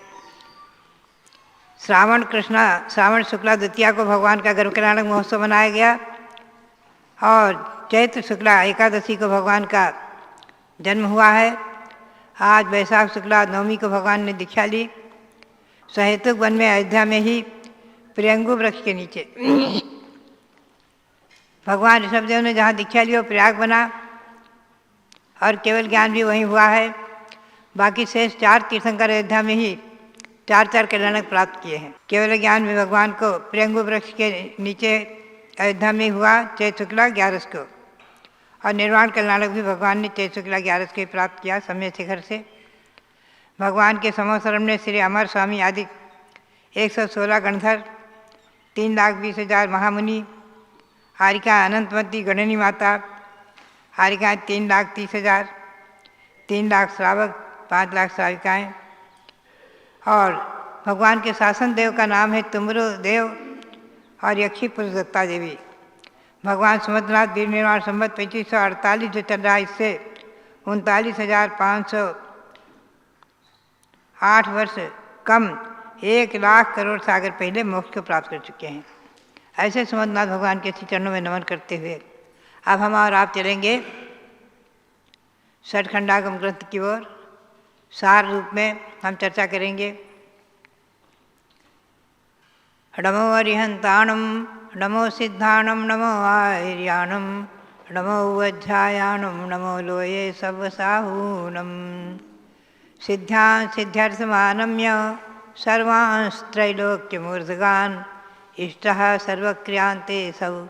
श्रावण शुक्ला द्वितीया को भगवान का गर्भ कल्याणक महोत्सव मनाया गया और चैत्र शुक्ला एकादशी को भगवान का जन्म हुआ है। आज वैशाख शुक्ला नवमी को भगवान ने दीक्षा ली। सहेतुक वन में अयोध्या में ही प्रियंगु वृक्ष के नीचे भगवान ऋषभदेव ने जहाँ दीक्षा ली वो प्रयाग बना और केवल ज्ञान भी वहीं हुआ है। बाकी शेष 4 तीर्थंकर अयोध्या में ही 4 कल्याणक प्राप्त किए हैं। केवल ज्ञान भी भगवान को प्रियंगु वृक्ष के नीचे अयोध्या में हुआ चैत्र शुक्ला 11 को, और निर्वाण कल्याणक भी भगवान ने चैत्र शुक्ला 11 को प्राप्त किया समय शिखर से। भगवान के समोसरम ने श्री अमर स्वामी आदि 116 गणधर, 3,20,000 महामुनि, हारिका अनंतमती गणनी माता, हारिकाएँ 3,30,000, 3 लाख श्रावक, 5 लाख श्राविकाएँ, और भगवान के शासन देव का नाम है तुमरो देव और यक्षी पुरुषदत्ता देवी। भगवान सुमतनाथ वीर निर्माण संवत 2548 जो चल रहा है, इससे 39,508 वर्ष कम 1 लाख करोड़ सागर पहले मोक्ष को प्राप्त कर चुके हैं। ऐसे सुमतनाथ भगवान के श्री चरणों में नमन करते हुए अब हम और आप चलेंगे षटखंडागम ग्रंथ की ओर। सार रूप में हम चर्चा करेंगे। नमो अरिहंताणम, नमो सिद्धाणम, नमो आर्याणम, नमो वज्रायाणम, नमो लोये सवसाहूनम। सिद्ध्यां सिद्ध्यर्थमानम्य सर्वांस्त्रैलोक्यमूर्धगान् इष्टः सर्वक्रियांते सौ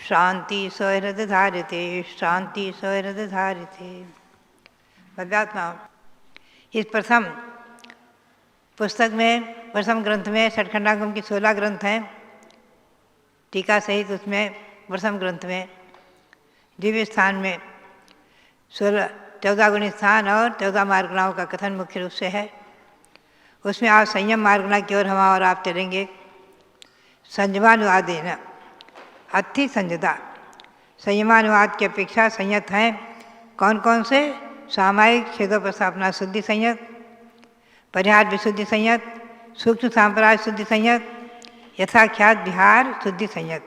शांति सौहृदधारिते, शांति सौहृदधारिते। भगवत्मा इस प्रथम पुस्तक में, प्रथम ग्रंथ में षटखंडागम की 16 ग्रंथ हैं, टीका सहित। उसमें प्रथम ग्रंथ में दिव्य स्थान में 14 गुणी स्थान और 14 मार्गणाओं का कथन मुख्य रूप से है। उसमें आज संयम मार्गणा की ओर हम और आप चलेंगे। संयमानुवादेन अति संयता, संयमानुवाद की अपेक्षा संयत हैं कौन कौन से? सामायिक छेदोपस्थापना शुद्धि संयत, परिहार विशुद्धि संयत, सूक्ष्म सांप्राय शुद्धि संयत, यथाख्यात विहार शुद्धि संयत,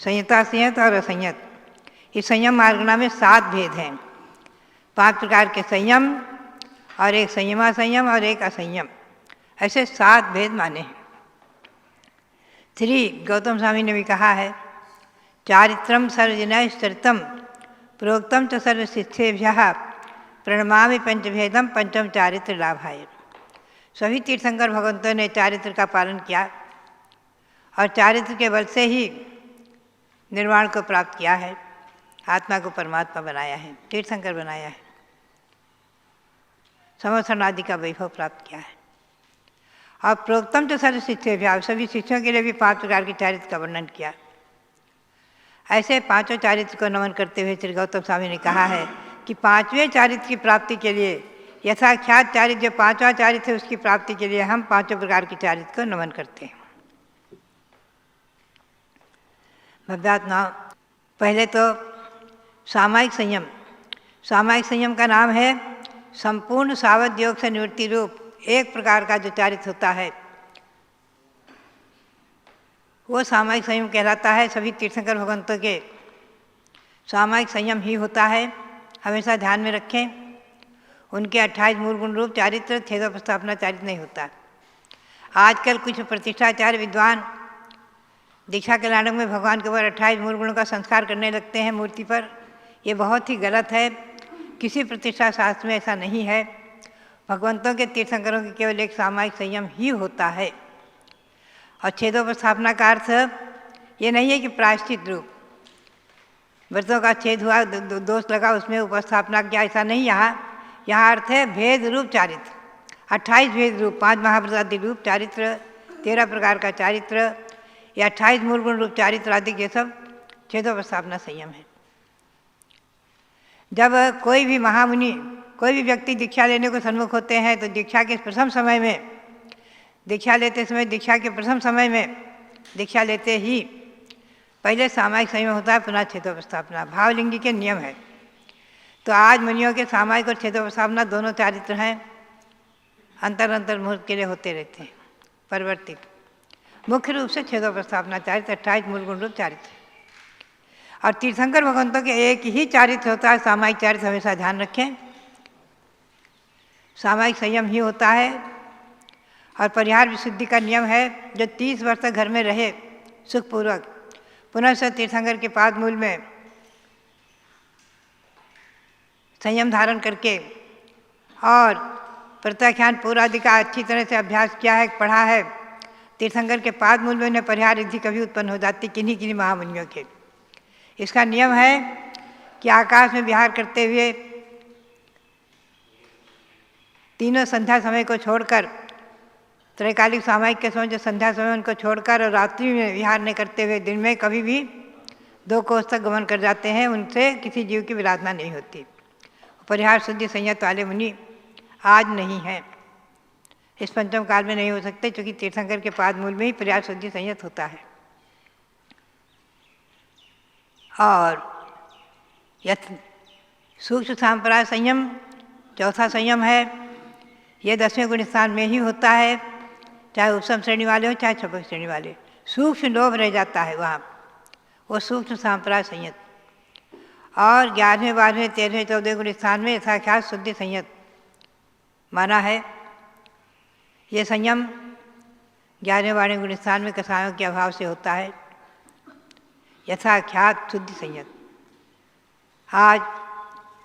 संयता संयत और असंयत। इस संयम मार्गणा में 7 भेद हैं। 5 प्रकार के संयम और एक संयमा संयम और एक असंयम, ऐसे 7 भेद माने हैं। श्री गौतम स्वामी ने भी कहा है, चारित्रम सर्वजनय चरितम प्रोक्तम च सर्वशिष्येभ्यः प्रणमामि पंचभेदम पंचम चारित्र लाभाय। सभी तीर्थंकर भगवंतों ने चारित्र का पालन किया और चारित्र के बल से ही निर्वाण को प्राप्त किया है, आत्मा को परमात्मा बनाया है, तीर्थंकर बनाया है, समर्थन आदि का वैभव प्राप्त किया है। और प्रोक्तम तो सर्व शिष्येभ्यः, सभी शिष्यों के लिए भी 5 प्रकार के चारित्र का वर्णन किया। ऐसे 5 चारित्र को नमन करते हुए श्री गौतम स्वामी ने कहा है कि 5वें चारित्र की प्राप्ति के लिए, यथाख्यात चारित्र जो 5वां चारित्र है उसकी प्राप्ति के लिए हम 5 प्रकार के चारित्र को नमन करते हैं। भगवत्मा पहले तो सामायिक संयम, सामायिक संयम का नाम है संपूर्ण सावध योग से निवृत्ति रूप एक प्रकार का जो चारित्र होता है वो सामायिक संयम कहलाता है। सभी तीर्थंकर भगवंतों के सामायिक संयम ही होता है, हमेशा ध्यान में रखें। उनके 28 मूल गुण रूप चारित्र छेदोपस्थापना चारित्र नहीं होता। आजकल कुछ प्रतिष्ठाचार्य विद्वान दीक्षा कल्याणक में भगवान के ऊपर 28 मूल गुणों का संस्कार करने लगते हैं मूर्ति पर। ये बहुत ही गलत है। किसी प्रतिष्ठा शास्त्र में ऐसा नहीं है। भगवंतों के तीर्थंकरों के केवल एक सामायिक संयम ही होता है। और छेदोपस्थापना का अर्थ ये नहीं है कि प्रायश्चित रूप, व्रतों का छेद हुआ, दोष लगा, उसमें उपस्थापना किया, ऐसा नहीं। यहाँ अर्थ है भेद रूप चारित्र। 28 भेद रूप, 5 महाव्रतादि रूप चारित्र, 13 प्रकार का चारित्र, या 28 मूल गुण रूप चारित्र आदि, ये सब छेदोपस्थापना संयम है। जब कोई भी महामुनि, कोई भी व्यक्ति दीक्षा लेने को सन्मुख होते हैं तो दीक्षा के प्रथम समय में, दीक्षा लेते समय, दीक्षा के प्रथम समय में, दीक्षा लेते ही पहले सामायिक संयम होता है, पुनः छेदोपस्थापना। भावलिंगी के नियम है। तो आज मुनियों के सामायिक और छेदोपस्थापना दोनों चारित्र हैं, अंतर मुहूर्त के लिए होते रहते हैं, परिवर्तित। मुख्य रूप से छेदोपस्थापना चारित्र 28 मूल गुण रूप चारित्र। और तीर्थंकर भगवंतों के एक ही चारित्र होता है, सामायिक चारित्र, हमेशा ध्यान रखें। सामायिक संयम ही होता है। और परिहार विशुद्धि का नियम है, जो 30 वर्ष तक घर में रहे सुखपूर्वक, पुनः से तीर्थंकर के पाद मूल में संयम धारण करके और प्रत्याख्यान पूरादि का अच्छी तरह से अभ्यास किया है, पढ़ा है, तीर्थंकर के पाद मूल में उन्हें परिहार रिद्धि कभी उत्पन्न हो जाती, किन्हीं महामुनियों के। इसका नियम है कि आकाश में विहार करते हुए तीनों संध्या समय को छोड़कर, त्रैकालिक सामायिक के समय जो संध्या समय उनको छोड़कर, और रात्रि में विहार नहीं करते हुए दिन में कभी भी 2 कोस तक गमन कर जाते हैं, उनसे किसी जीव की विराधना नहीं होती। परिहार शुद्धि संयत वाले मुनि आज नहीं हैं, इस पंचम काल में नहीं हो सकते, क्योंकि तीर्थंकर के पाद मूल में ही परिहार शुद्धि संयत होता है। और यथ सूक्ष्म सांप्राय संयम चौथा संयम है। ये 10वें गुण स्थान में ही होता है, चाहे उपसम श्रेणी वाले हो चाहे छपक श्रेणी वाले। सूक्ष्म लोभ रह जाता है वहाँ, वो सूक्ष्म सांप्राय संयत। और 11वें 12वें 13वें 14वें गुण स्थान में यथाख्यात शुद्धि संयत माना है। ये संयम 11वें 12वें गुण स्थान में कसायों के अभाव से होता है, यथाख्यात शुद्धि संयत। आज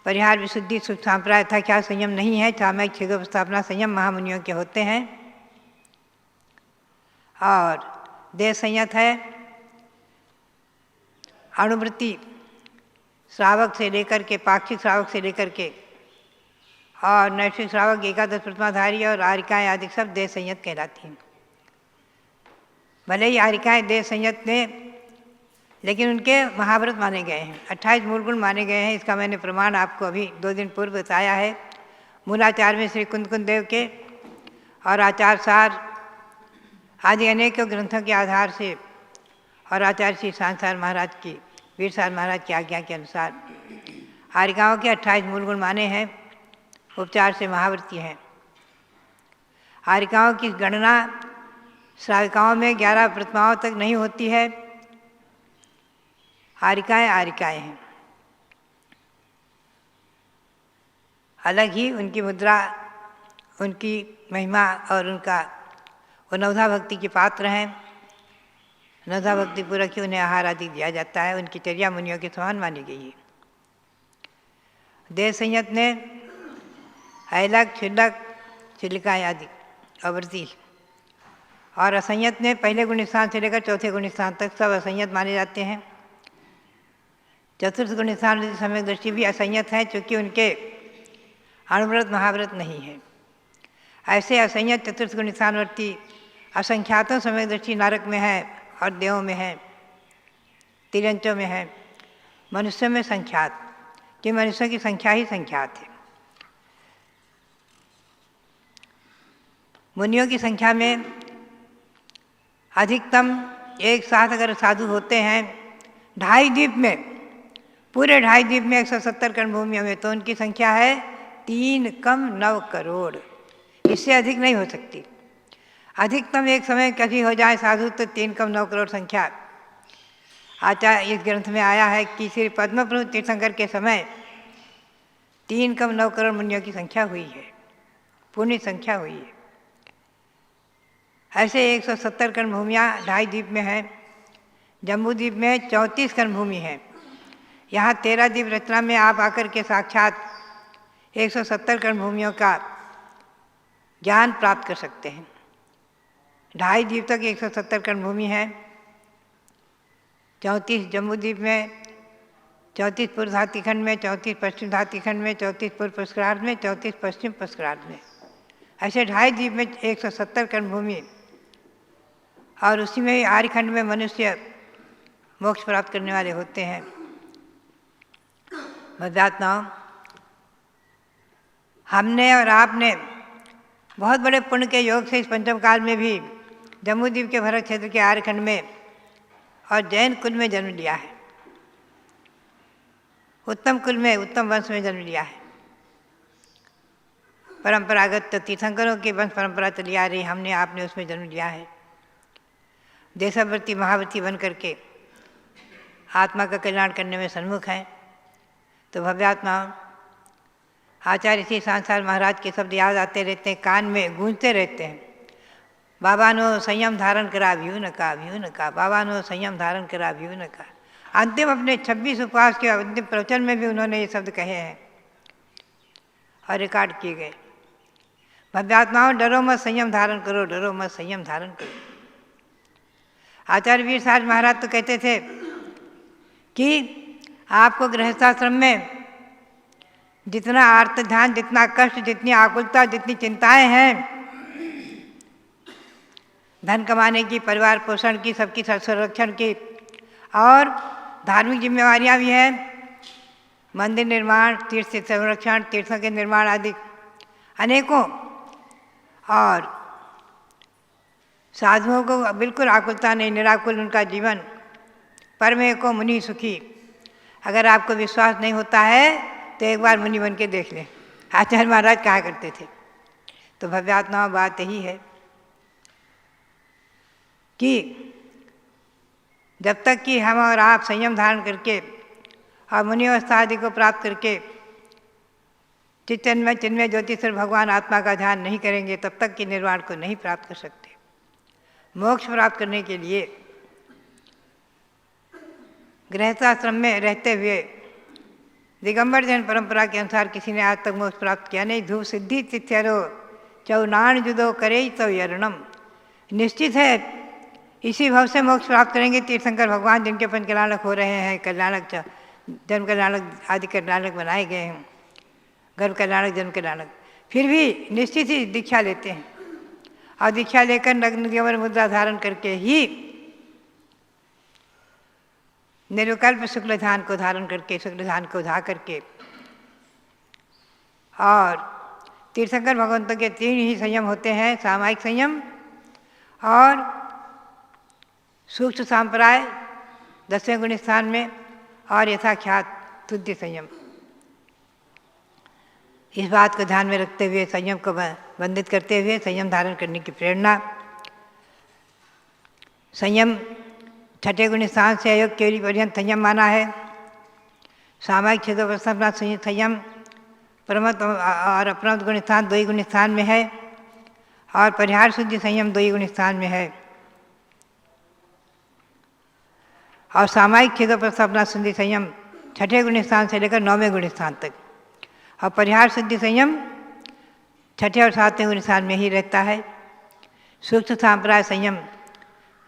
परिहार विशुद्धि सुख सांप्राय यथाख्यात संयम नहीं है, सामयिक छेदोपस्थापना संयम महामुनियों के होते हैं। और देह संयत है। अणुवृत्ति श्रावक से लेकर के, पाक्षिक श्रावक से लेकर के, और नैष्ठिक श्रावक, एकादश प्रतिमाधारी और आरिकाएँ आदि सब देह संयत कहलाती हैं। भले ही आरिकाएँ देह संयत ने, लेकिन उनके महाव्रत माने गए हैं, 28 मूल गुण माने गए हैं। इसका मैंने प्रमाण आपको अभी 2 दिन पूर्व बताया है। मूलाचार में श्री कुंद देव के और आचार सार आदि अनेक ग्रंथों के आधार से, और आचार्य श्री सांसार महाराज की, वीरसार महाराज की आज्ञा के अनुसार आरिकाओं के 28 मूल गुण माने हैं, उपचार से महाव्रती हैं। आरिकाओं की गणना श्राविकाओं में 11 प्रतिमाओं तक नहीं होती है। आरिकाएँ हैं, अलग ही उनकी मुद्रा, उनकी महिमा और उनका वो नवधा भक्ति के पात्र हैं। नवधा भक्ति पूर्वक ही उन्हें आहार आदि दिया जाता है, उनकी चर्या मुनियों के समान मानी गई है। देह संयत ने ऐलक, छिलक, छिलिकाएँ आदि अवृत्ति, और असंयत ने पहले गुण स्थान से लेकर चौथे गुण स्थान तक सब असंयत माने जाते हैं। चतुर्थ गुण स्थान सम्यक दृष्टि भी असंयत है, क्योंकि उनके अणुव्रत महाव्रत नहीं है। ऐसे असंयत चतुर्थ गुण स्थानवर्ती असंख्यातों सम्यक दृष्टि नरक में है और देवों में है, तिरंचों में है, मनुष्यों में संख्यात, कि मनुष्यों की संख्या ही संख्यात है। मुनियों की संख्या में अधिकतम एक साथ अगर साधु होते हैं 2.5 द्वीप में, पूरे 2.5 द्वीप में 170 कण भूमियों में, तो उनकी संख्या है 3 कम 9 करोड़। इससे अधिक नहीं हो सकती। अधिकतम एक समय कभी हो जाए साधु तो 3 कम 9 करोड़ संख्या। आचार्य इस ग्रंथ में आया है कि श्री पद्मप्रभु तीर्थंकर के समय 3 कम 9 करोड़ मुनियों की संख्या हुई है, पूर्ण संख्या हुई है। ऐसे 170 कण भूमियाँ 2.5 द्वीप में हैं। जम्बू द्वीप में 34 कण भूमि है। यहाँ 13 द्वीप रचना में आप आकर के साक्षात 170 कण भूमियों का ज्ञान प्राप्त कर सकते हैं। 2.5 द्वीप तक 170 कण भूमि है। 34 जम्बू द्वीप में 34 पूर्व धाती खंड में, 34 पश्चिम धाती खंड में, 34 पूर्व पुष्करार्ध में, 34 पश्चिम पुष्करार्ध में, ऐसे 2.5 द्वीप में 170 कर्ण भूमि, और उसी में ही आर्यखंड में मनुष्य मोक्ष प्राप्त करने वाले होते हैं। भव्यात्माओं, हमने और आपने बहुत बड़े पुण्य के योग से इस पंचम काल में भी जम्बूद्वीप के भरत क्षेत्र के आर्यखंड में और जैन कुल में जन्म लिया है, उत्तम कुल में, उत्तम वंश में जन्म लिया है। परंपरागत तो तीर्थंकरों की वंश परंपरा चली आ रही, हमने आपने उसमें जन्म लिया है। देशव्रती महाव्रती बन करके आत्मा का कल्याण करने में सन्मुख हैं। तो भव्यात्माओं, आचार्य श्री सांसार महाराज के शब्द याद आते रहते हैं, कान में गूंजते रहते हैं। बाबा नो संयम धारण करा व्यू न का, व्यू न का, बाबा नो संयम धारण करा व्यू न का। अंतिम अपने 26 उपवास के अंतिम प्रवचन में भी उन्होंने ये शब्द कहे हैं और रिकॉर्ड किए गए। भव्यात्माओं, डरो मत, संयम धारण करो, डरो मत, संयम धारण करो। आचार्य वीर साज महाराज तो कहते थे कि आपको गृहस्थाश्रम में जितना आर्त ध्यान, जितना कष्ट, जितनी आकुलता, जितनी चिंताएं हैं, धन कमाने की, परिवार पोषण की, सबकी संरक्षण की, और धार्मिक जिम्मेवारियां भी हैं, मंदिर निर्माण, तीर्थ संरक्षण, तीर्थों के निर्माण आदि अनेकों, और साधुओं को बिल्कुल आकुलता नहीं, निराकुल उनका जीवन, परमे को मुनि सुखी। अगर आपको विश्वास नहीं होता है तो एक बार मुनि बन के देख लें, आचार्य महाराज कहा करते थे। तो भव्यात्मा बात यही है कि जब तक कि हम और आप संयम धारण करके और मुनि अवस्था आदि को प्राप्त करके चिन्मय चिन्मय ज्योतिषर भगवान आत्मा का ध्यान नहीं करेंगे, तब तक कि निर्वाण को नहीं प्राप्त कर सकते। मोक्ष प्राप्त करने के लिए गृहस्थाश्रम में रहते हुए दिगंबर जैन परंपरा के अनुसार किसी ने आज तक मोक्ष प्राप्त किया नहीं। धूप सिद्धि तिथ्यरो चौनाण जुदो करे तो यरणम। निश्चित है इसी भाव से मोक्ष प्राप्त करेंगे तीर्थंकर भगवान, जिनके पंच कल्याणक हो रहे हैं, कल्याणक, जन्म कल्याणक आदि कल्याणक बनाए गए हैं, गर्भ कल्याणक, जन्म कल्याणक। फिर भी निश्चित ही दीक्षा लेते हैं, और दीक्षा लेकर नग्न दिगंबर मुद्रा धारण करके ही निर्विकल्प शुक्ल ध्यान को धारण करके, शुक्ल ध्यान को धा करके, और तीर्थंकर भगवंतों के 3 ही संयम होते हैं, सामायिक संयम और सूक्ष्म सांप्राय 10वें गुण स्थान में, और यथाख्यात तुद्य संयम। इस बात को ध्यान में रखते हुए, संयम को वंदित करते हुए संयम धारण करने की प्रेरणा। संयम 6ठे गुण स्थान से अयोग केवली पर्यंत संयम माना है। सामायिक क्षेत्रोपस्थापना संयम प्रमत और अप्रमत गुण स्थान 2 ही गुण स्थान में है, और परिहार शुद्धि संयम 2 ही गुण स्थान में है। और सामायिक क्षेत्रोपस्थापना शुद्धि संयम 6ठे गुण स्थान से लेकर 9वें गुण स्थान तक, और परिहार शुद्धि संयम 6ठे और 7वें गुण स्थान में ही रहता है। सूक्ष्म सांप्राय संयम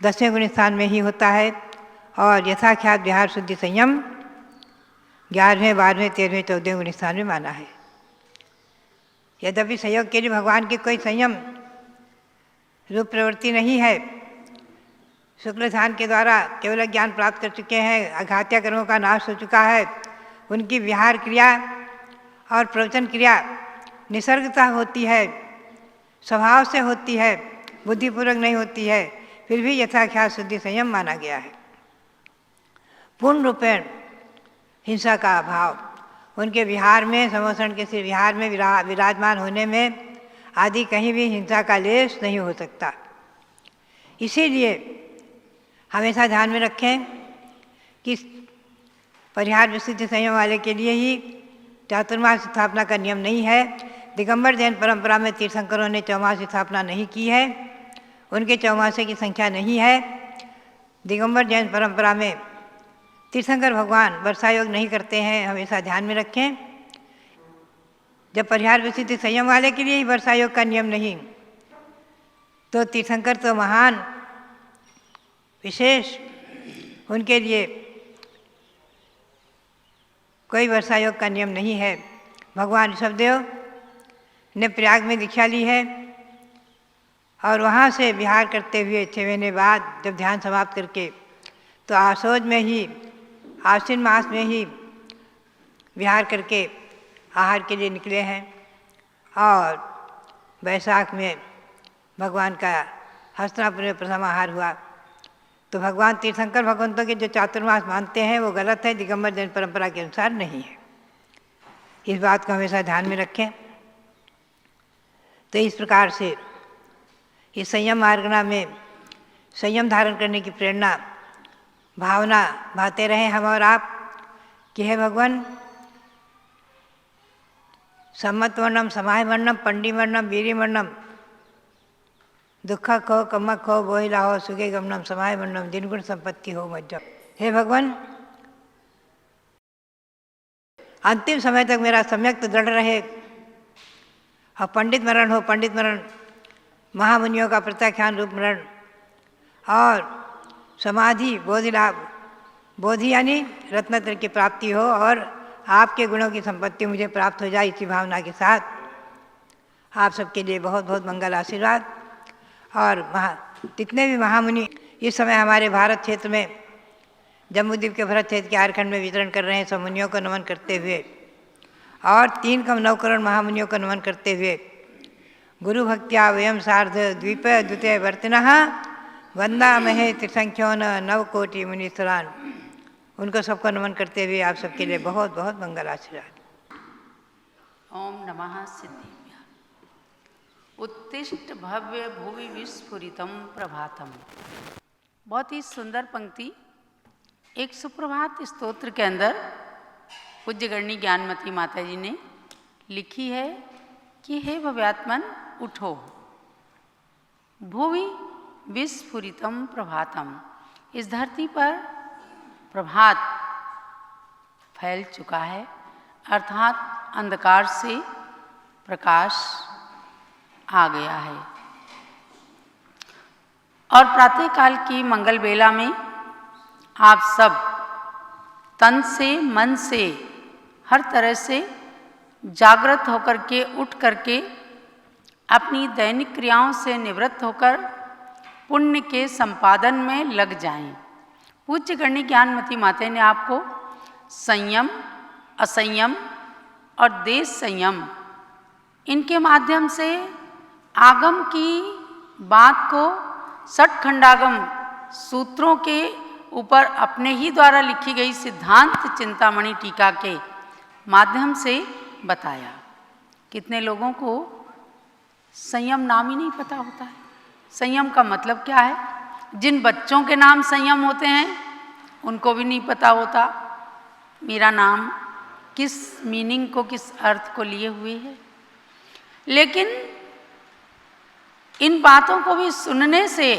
10वें गुण स्थान में ही होता है, और यथाख्यात विहार शुद्धि संयम 11वें, 12वें, 13वें, 14वें गुण स्थान में माना है। यद्यपि संयोग के लिए भगवान की कोई संयम रूप प्रवृत्ति नहीं है। शुक्ल ध्यान के द्वारा केवल ज्ञान प्राप्त कर चुके हैं, अघात्य कर्मों का नाश हो चुका है, उनकी विहार क्रिया और प्रवचन क्रिया निसर्गता होती है, स्वभाव से होती है, बुद्धिपूर्वक नहीं होती है, फिर भी यथाख्यात शुद्धि संयम माना गया है। पूर्ण रूपेण हिंसा का अभाव, उनके विहार में, समोषण के से विहार में विराजमान होने में आदि कहीं भी हिंसा का लेश नहीं हो सकता। इसीलिए हमेशा ध्यान में रखें कि परिहार विशुद्ध संयम वाले के लिए ही चातुर्मास स्थापना का नियम नहीं है। दिगंबर जैन परंपरा में तीर्थंकरों ने चौमास स्थापना नहीं की है, उनके चौमासे की संख्या नहीं है। दिगंबर जैन परंपरा में तीर्थंकर भगवान वर्षा योग नहीं करते हैं, हमेशा ध्यान में रखें। जब परिहार विशुद्ध संयम वाले के लिए ही वर्षा योग का नियम नहीं, तो तीर्थंकर तो महान विशेष, उनके लिए कोई वर्षा योग का नियम नहीं है। भगवान ऋषभदेव ने प्रयाग में दीक्षा ली है और वहाँ से विहार करते हुए 6 महीने बाद जब ध्यान समाप्त करके तो आसोज में ही आश्विन मास में ही विहार करके आहार के लिए निकले हैं और वैशाख में भगवान का हस्तिनापुर में प्रथम आहार हुआ। तो भगवान तीर्थंकर भगवंतों के जो चातुर्मास मानते हैं वो गलत है, दिगंबर जैन परंपरा के अनुसार नहीं है। इस बात को हमेशा ध्यान में रखें। तो इस प्रकार से इस संयम मार्गना में संयम धारण करने की प्रेरणा भावना भाते रहे हम और आप कि हे भगवान, सम्मत वर्णम समाय वर्णम पंडी वर्णम वीरी वर्णम दुख खो कमक खो बोहिला हो सुगे गमनम समाय वर्णम दिन गुण संपत्ति हो मज्जब। हे भगवान, अंतिम समय तक मेरा सम्यक तो दृढ़ रहे और पंडित मरण हो, पंडित मरण महामुनियों का प्रत्याख्यान रूप मरण और समाधि बोधि लाभ, बोधि यानी रत्नत्र की प्राप्ति हो और आपके गुणों की संपत्ति मुझे प्राप्त हो जाए, इसी भावना के साथ आप सबके लिए बहुत बहुत मंगल आशीर्वाद। और जितने भी महामुनि इस समय हमारे भारत क्षेत्र में जम्मूद्वीप के भरत क्षेत्र के आरखंड में विचरण कर रहे हैं, सब मुनियों को नमन करते हुए और 3 कम 9 करोड़ महामुनियों को नमन करते हुए गुरु भक्त्या वयम सार्ध द्वीप द्वितीय वर्तिनः वंदा महे त्रिसंख्यो नवकोटि मुनीश्वरान। उनको सबको नमन करते हुए आप सबके लिए बहुत बहुत मंगल आशीर्वाद। ओम नमः सिद्धिभ्यां। उत्तिष्ठ भव्य भुवि विस्फुरितम प्रभातम। बहुत ही सुंदर पंक्ति एक सुप्रभात स्तोत्र के अंदर पूज्य गणनी ज्ञानमती माता जी ने लिखी है कि हे भव्यात्मन उठो, भुवि विस्फुरितम प्रभातम। इस धरती पर प्रभात फैल चुका है, अर्थात अंधकार से प्रकाश आ गया है। और प्रातःकाल की मंगल बेला में आप सब तन से मन से हर तरह से जागृत होकर के उठ करके अपनी दैनिक क्रियाओं से निवृत्त होकर पुण्य के संपादन में लग जाएं। पूज्य गणनी ज्ञानमती माता ने आपको संयम, असंयम और देश संयम इनके माध्यम से आगम की बात को षटखंडागम सूत्रों के ऊपर अपने ही द्वारा लिखी गई सिद्धांत चिंतामणि टीका के माध्यम से बताया। कितने लोगों को संयम नाम ही नहीं पता होता है। संयम का मतलब क्या है? जिन बच्चों के नाम संयम होते हैं उनको भी नहीं पता होता मेरा नाम किस मीनिंग को, किस अर्थ को लिए हुए है। लेकिन इन बातों को भी सुनने से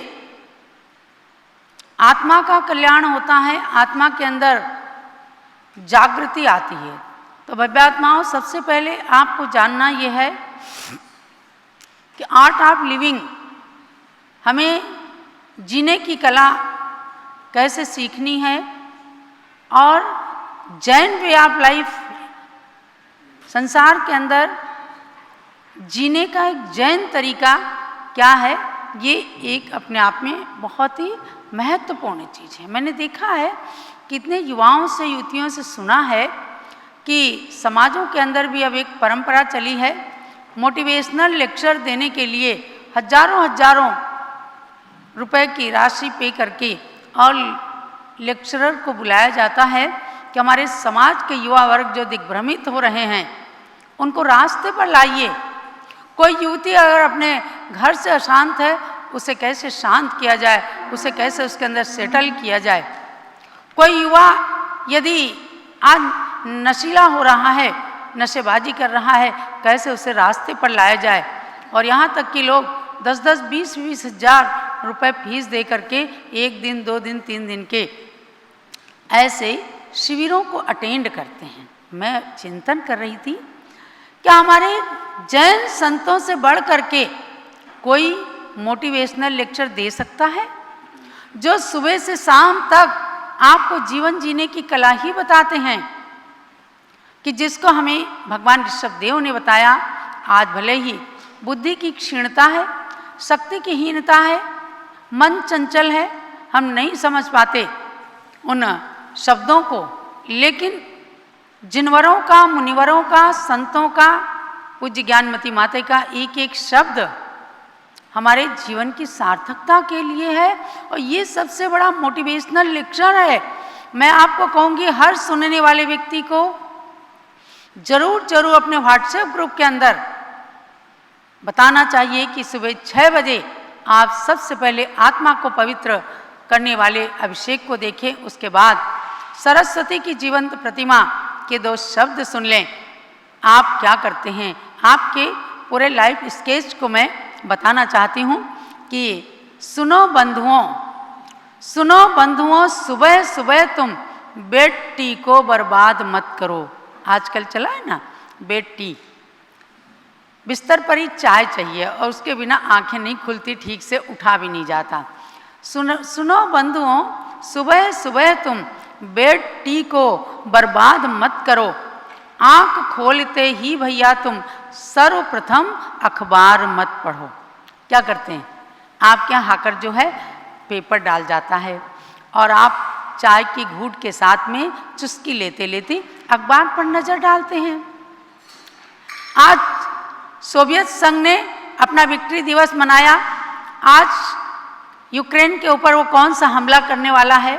आत्मा का कल्याण होता है, आत्मा के अंदर जागृति आती है। तो भव्यात्माओं, सबसे पहले आपको जानना यह है कि आर्ट ऑफ लिविंग, हमें जीने की कला कैसे सीखनी है और जैन वे ऑफ लाइफ, संसार के अंदर जीने का एक जैन तरीका क्या है, ये एक अपने आप में बहुत ही महत्वपूर्ण चीज़ है। मैंने देखा है कितने युवाओं से, युवतियों से सुना है कि समाजों के अंदर भी अब एक परंपरा चली है, मोटिवेशनल लेक्चर देने के लिए हजारों रुपए की राशि पे करके और लेक्चरर को बुलाया जाता है कि हमारे समाज के युवा वर्ग जो दिग्भ्रमित हो रहे हैं उनको रास्ते पर लाइए। कोई युवती अगर अपने घर से अशांत है, उसे कैसे शांत किया जाए, उसे कैसे उसके अंदर सेटल किया जाए। कोई युवा यदि आज नशीला हो रहा है, नशेबाजी कर रहा है, कैसे उसे रास्ते पर लाया जाए। और यहाँ तक कि लोग 10-10, 20-20 हज़ार रुपए फीस दे करके 1 दिन, 2 दिन, 3 दिन के ऐसे शिविरों को अटेंड करते हैं। मैं चिंतन कर रही थी क्या हमारे जैन संतों से बढ़ करके कोई मोटिवेशनल लेक्चर दे सकता है, जो सुबह से शाम तक आपको जीवन जीने की कला ही बताते हैं। कि जिसको हमें भगवान ऋषभदेव ने बताया, आज भले ही बुद्धि की क्षीणता है, शक्ति की हीनता है, मन चंचल है, हम नहीं समझ पाते उन शब्दों को, लेकिन जिनवरों का, मुनिवरों का, संतों का, पूज्य ज्ञानमती माता का एक एक शब्द हमारे जीवन की सार्थकता के लिए है। और ये सबसे बड़ा मोटिवेशनल लेक्चर है। मैं आपको कहूँगी हर सुनने वाले व्यक्ति को जरूर जरूर अपने व्हाट्सएप ग्रुप के अंदर बताना चाहिए कि सुबह 6 बजे आप सबसे पहले आत्मा को पवित्र करने वाले अभिषेक को देखें, उसके बाद सरस्वती की जीवंत प्रतिमा के 2 शब्द सुन लें। आप क्या करते हैं, आपके पूरे लाइफ स्केच को मैं बताना चाहती हूँ कि सुनो बंधुओं, सुनो बंधुओं, सुबह सुबह तुम बेड टी को बर्बाद मत करो। आजकल चला है ना बेड टी, बिस्तर पर ही चाय चाहिए और उसके बिना आंखें नहीं खुलती, ठीक से उठा भी नहीं जाता। सुनो बंधुओं, सुबह सुबह तुम बेड टी को बर्बाद मत करो। आंख खोलते ही भैया तुम सर्वप्रथम अखबार मत पढ़ो। क्या करते हैं, आपके यहाँ हाकर जो है पेपर डाल जाता है और आप चाय की घूंट के साथ में चुस्की लेते लेते अखबार पर नजर डालते हैं। आज सोवियत संघ ने अपना विक्ट्री दिवस मनाया। आज यूक्रेन के ऊपर वो कौन सा हमला करने वाला है,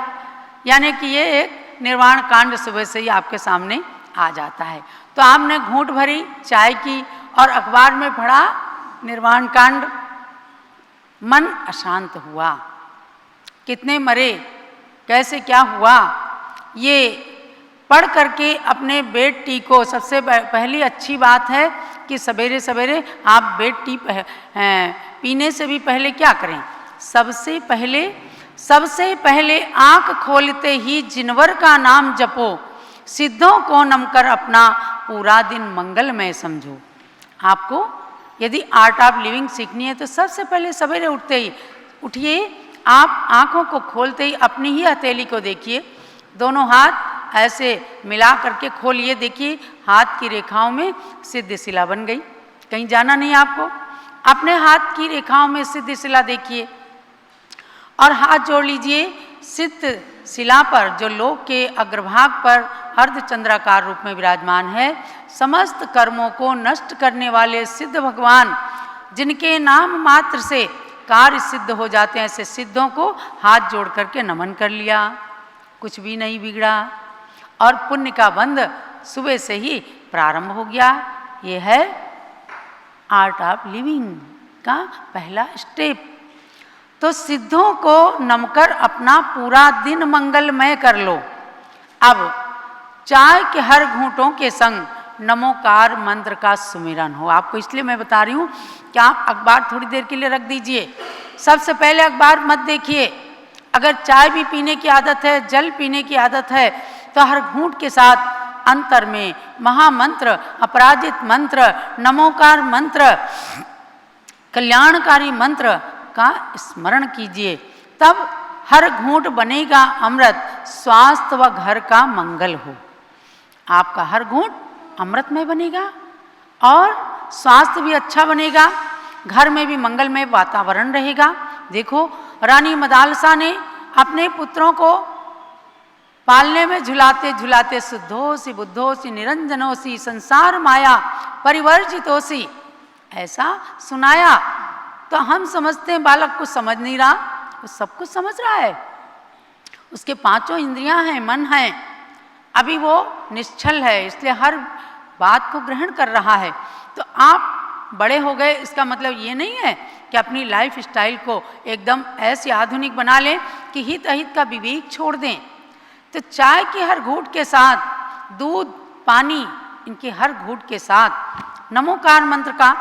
यानी कि ये एक निर्वाण कांड सुबह से ही आपके सामने आ जाता है। तो आपने घूंट भरी चाय की और अखबार में पढ़ा निर्वाण कांड, मन अशांत हुआ। कितने मरे, कैसे क्या हुआ, ये पढ़ करके अपने बेड टी को, सबसे पहली अच्छी बात है कि सवेरे सवेरे आप बेड टी पीने से भी पहले क्या करें, सबसे पहले आंख खोलते ही जिनवर का नाम जपो, सिद्धों को नमकर अपना पूरा दिन मंगलमय समझो। आपको यदि आर्ट ऑफ लिविंग सीखनी है तो सबसे पहले सवेरे उठते ही उठिए, आप आंखों को खोलते ही अपनी ही हथेली को देखिए, दोनों हाथ ऐसे मिला करके खोलिए, देखिए हाथ की रेखाओं में सिद्ध शिला बन गई। कहीं जाना नहीं आपको, अपने हाथ की रेखाओं में सिद्ध शिला देखिए और हाथ जोड़ लीजिए सिद्ध शिला पर, जो लोक के अग्रभाग पर अर्धचंद्राकार रूप में विराजमान है। समस्त कर्मों को नष्ट करने वाले सिद्ध भगवान, जिनके नाम मात्र से कार्य सिद्ध हो जाते हैं, ऐसे सिद्धों को हाथ जोड़ करके नमन कर लिया, कुछ भी नहीं बिगड़ा और पुण्य का बंध सुबह से ही प्रारंभ हो गया। ये है आर्ट ऑफ लिविंग का पहला स्टेप। तो सिद्धों को नमकर अपना पूरा दिन मंगलमय कर लो। अब चाय के हर घूंटों के संग नमोकार मंत्र का सुमिरन हो। आपको इसलिए मैं बता रही हूँ कि आप अखबार थोड़ी देर के लिए रख दीजिए। सबसे पहले अखबार मत देखिए। अगर चाय भी पीने की आदत है, जल पीने की आदत है, तो हर घूंट के साथ अंतर में महामंत्र, अपराजित मंत्र, नमोकार मंत्र, कल्याणकारी मंत्र का स्मरण कीजिए। तब हर घूंट बनेगा अमृत, स्वास्थ्य व घर का मंगल हो। आपका हर घूंट अमृतमय बनेगा और स्वास्थ्य भी अच्छा बनेगा, घर में भी मंगलमय वातावरण रहेगा। देखो रानी मदालसा ने अपने पुत्रों को पालने में झुलाते झुलाते शुद्धोसी बुद्धोसी निरंजनोसी संसार माया परिवर्जितोसी ऐसा सुनाया। तो हम समझते हैं बालक कुछ समझ नहीं रहा, वो सब कुछ समझ रहा है। उसके 5 इंद्रियां हैं, मन है, अभी वो निश्चल है, इसलिए हर बात को ग्रहण कर रहा है। तो आप बड़े हो गए, इसका मतलब ये नहीं है कि अपनी लाइफ स्टाइल को एकदम ऐसे आधुनिक बना लें कि हित अहित का विवेक छोड़ दें। तो चाय के हर घूंट के साथ, दूध, पानी, इनके हर घूंट के साथ नमोकार मंत्र का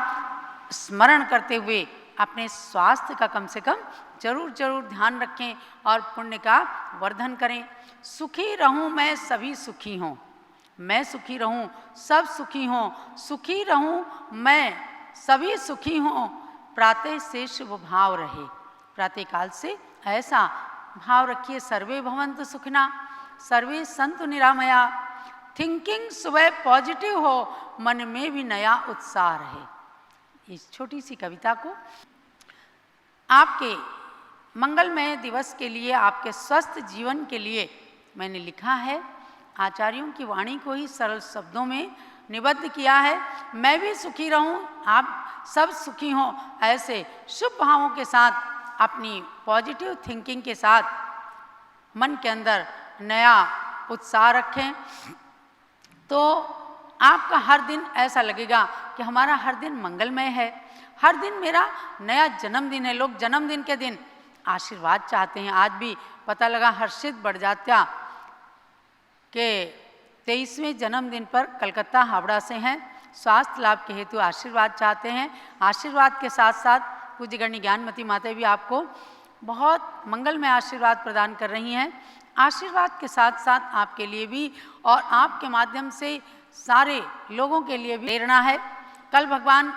स्मरण करते हुए अपने स्वास्थ्य का कम से कम जरूर जरूर ध्यान रखें और पुण्य का वर्धन करें। सुखी रहूं मैं, सभी सुखी हों, मैं सुखी रहूं, सब सुखी हों, सुखी रहूं मैं, सभी सुखी हों, प्रातः से शुभ भाव रहे। प्रातः काल से ऐसा भाव रखिए, सर्वे भवन्तु सुखिना, सर्वे सन्तु निरामया। थिंकिंग सुबह पॉजिटिव हो, मन में भी नया उत्साह रहे। इस छोटी सी कविता को आपके मंगलमय दिवस के लिए, आपके स्वस्थ जीवन के लिए मैंने लिखा है। आचार्यों की वाणी को ही सरल शब्दों में निबद्ध किया है। मैं भी सुखी रहूं, आप सब सुखी हों, ऐसे शुभ भावों के साथ, अपनी पॉजिटिव थिंकिंग के साथ मन के अंदर नया उत्साह रखें, तो आपका हर दिन ऐसा लगेगा कि हमारा हर दिन मंगलमय है, हर दिन मेरा नया जन्मदिन है। लोग जन्मदिन के दिन आशीर्वाद चाहते हैं। आज भी पता लगा हर्षित बड़जात्या के 23वें जन्मदिन पर कलकत्ता हावड़ा से हैं, स्वास्थ्य लाभ के हेतु आशीर्वाद चाहते हैं। आशीर्वाद के साथ साथ पूज्य गण्य ज्ञानमती माता भी आपको बहुत मंगलमय आशीर्वाद प्रदान कर रही हैं। आशीर्वाद के साथ साथ आपके लिए भी और आपके माध्यम से सारे लोगों के लिए भी प्रेरणा है। कल भगवान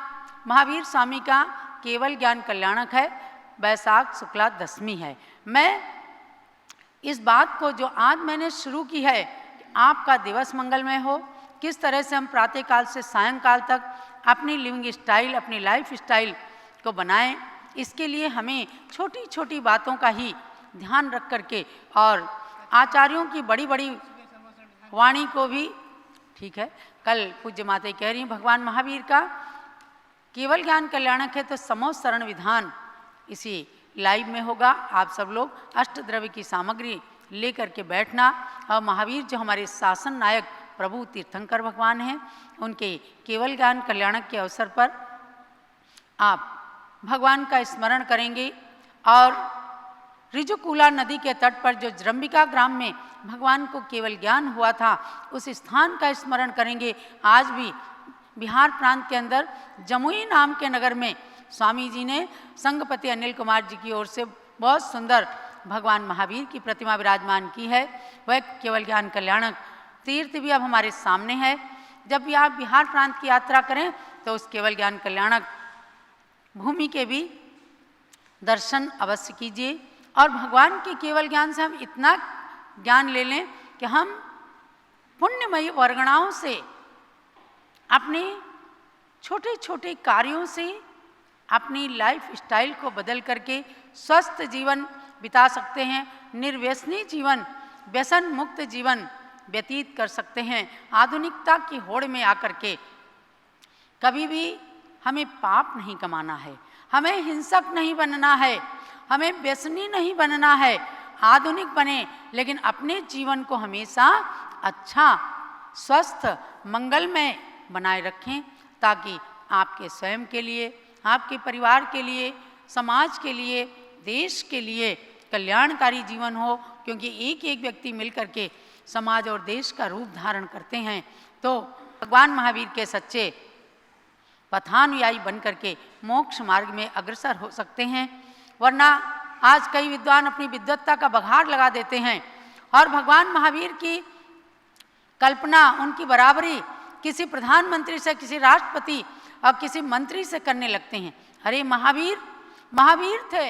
महावीर स्वामी का केवल ज्ञान कल्याणक है, वैशाख शुक्ला दशमी है। मैं इस बात को जो आज मैंने शुरू की है कि आपका दिवस मंगलमय हो, किस तरह से हम प्रातःकाल से सायंकाल तक अपनी लिविंग स्टाइल, अपनी लाइफ स्टाइल को बनाएं, इसके लिए हमें छोटी छोटी बातों का ही ध्यान रख करके और आचार्यों की बड़ी बड़ी वाणी को भी, ठीक है, कल पूज्य माता कह रही भगवान महावीर का केवल ज्ञान कल्याणक है, तो समोस शरण विधान इसी लाइव में होगा। आप सब लोग अष्टद्रव्य की सामग्री लेकर के बैठना, और महावीर जो हमारे शासन नायक प्रभु तीर्थंकर भगवान हैं, उनके केवल ज्ञान कल्याणक के अवसर पर आप भगवान का स्मरण करेंगे। और ऋजुकूला नदी के तट पर जो जृंबिका ग्राम में भगवान को केवल ज्ञान हुआ था, उस स्थान का स्मरण करेंगे। आज भी बिहार प्रांत के अंदर जमुई नाम के नगर में स्वामी जी ने संघपति अनिल कुमार जी की ओर से बहुत सुंदर भगवान महावीर की प्रतिमा विराजमान की है। वह केवल ज्ञान कल्याणक तीर्थ भी अब हमारे सामने है। जब भी आप बिहार प्रांत की यात्रा करें तो उस केवल ज्ञान कल्याणक भूमि के भी दर्शन अवश्य कीजिए, और भगवान के केवल ज्ञान से हम इतना ज्ञान ले लें कि हम पुण्यमयी वर्गणाओं से, अपने छोटे छोटे कार्यों से अपनी लाइफ स्टाइल को बदल करके स्वस्थ जीवन बिता सकते हैं, निर्व्यसनी जीवन, व्यसन मुक्त जीवन व्यतीत कर सकते हैं। आधुनिकता की होड़ में आकर के कभी भी हमें पाप नहीं कमाना है, हमें हिंसक नहीं बनना है, हमें व्यसनी नहीं बनना है। आधुनिक बने, लेकिन अपने जीवन को हमेशा अच्छा, स्वस्थ, मंगलमय बनाए रखें, ताकि आपके स्वयं के लिए, आपके परिवार के लिए, समाज के लिए, देश के लिए कल्याणकारी जीवन हो। क्योंकि एक एक व्यक्ति मिलकर के समाज और देश का रूप धारण करते हैं, तो भगवान महावीर के सच्चे पथानुयायी बन करके मोक्ष मार्ग में अग्रसर हो सकते हैं। वरना आज कई विद्वान अपनी विद्वत्ता का बघार लगा देते हैं और भगवान महावीर की कल्पना, उनकी बराबरी किसी प्रधानमंत्री से, किसी राष्ट्रपति और किसी मंत्री से करने लगते हैं। अरे महावीर महावीर थे।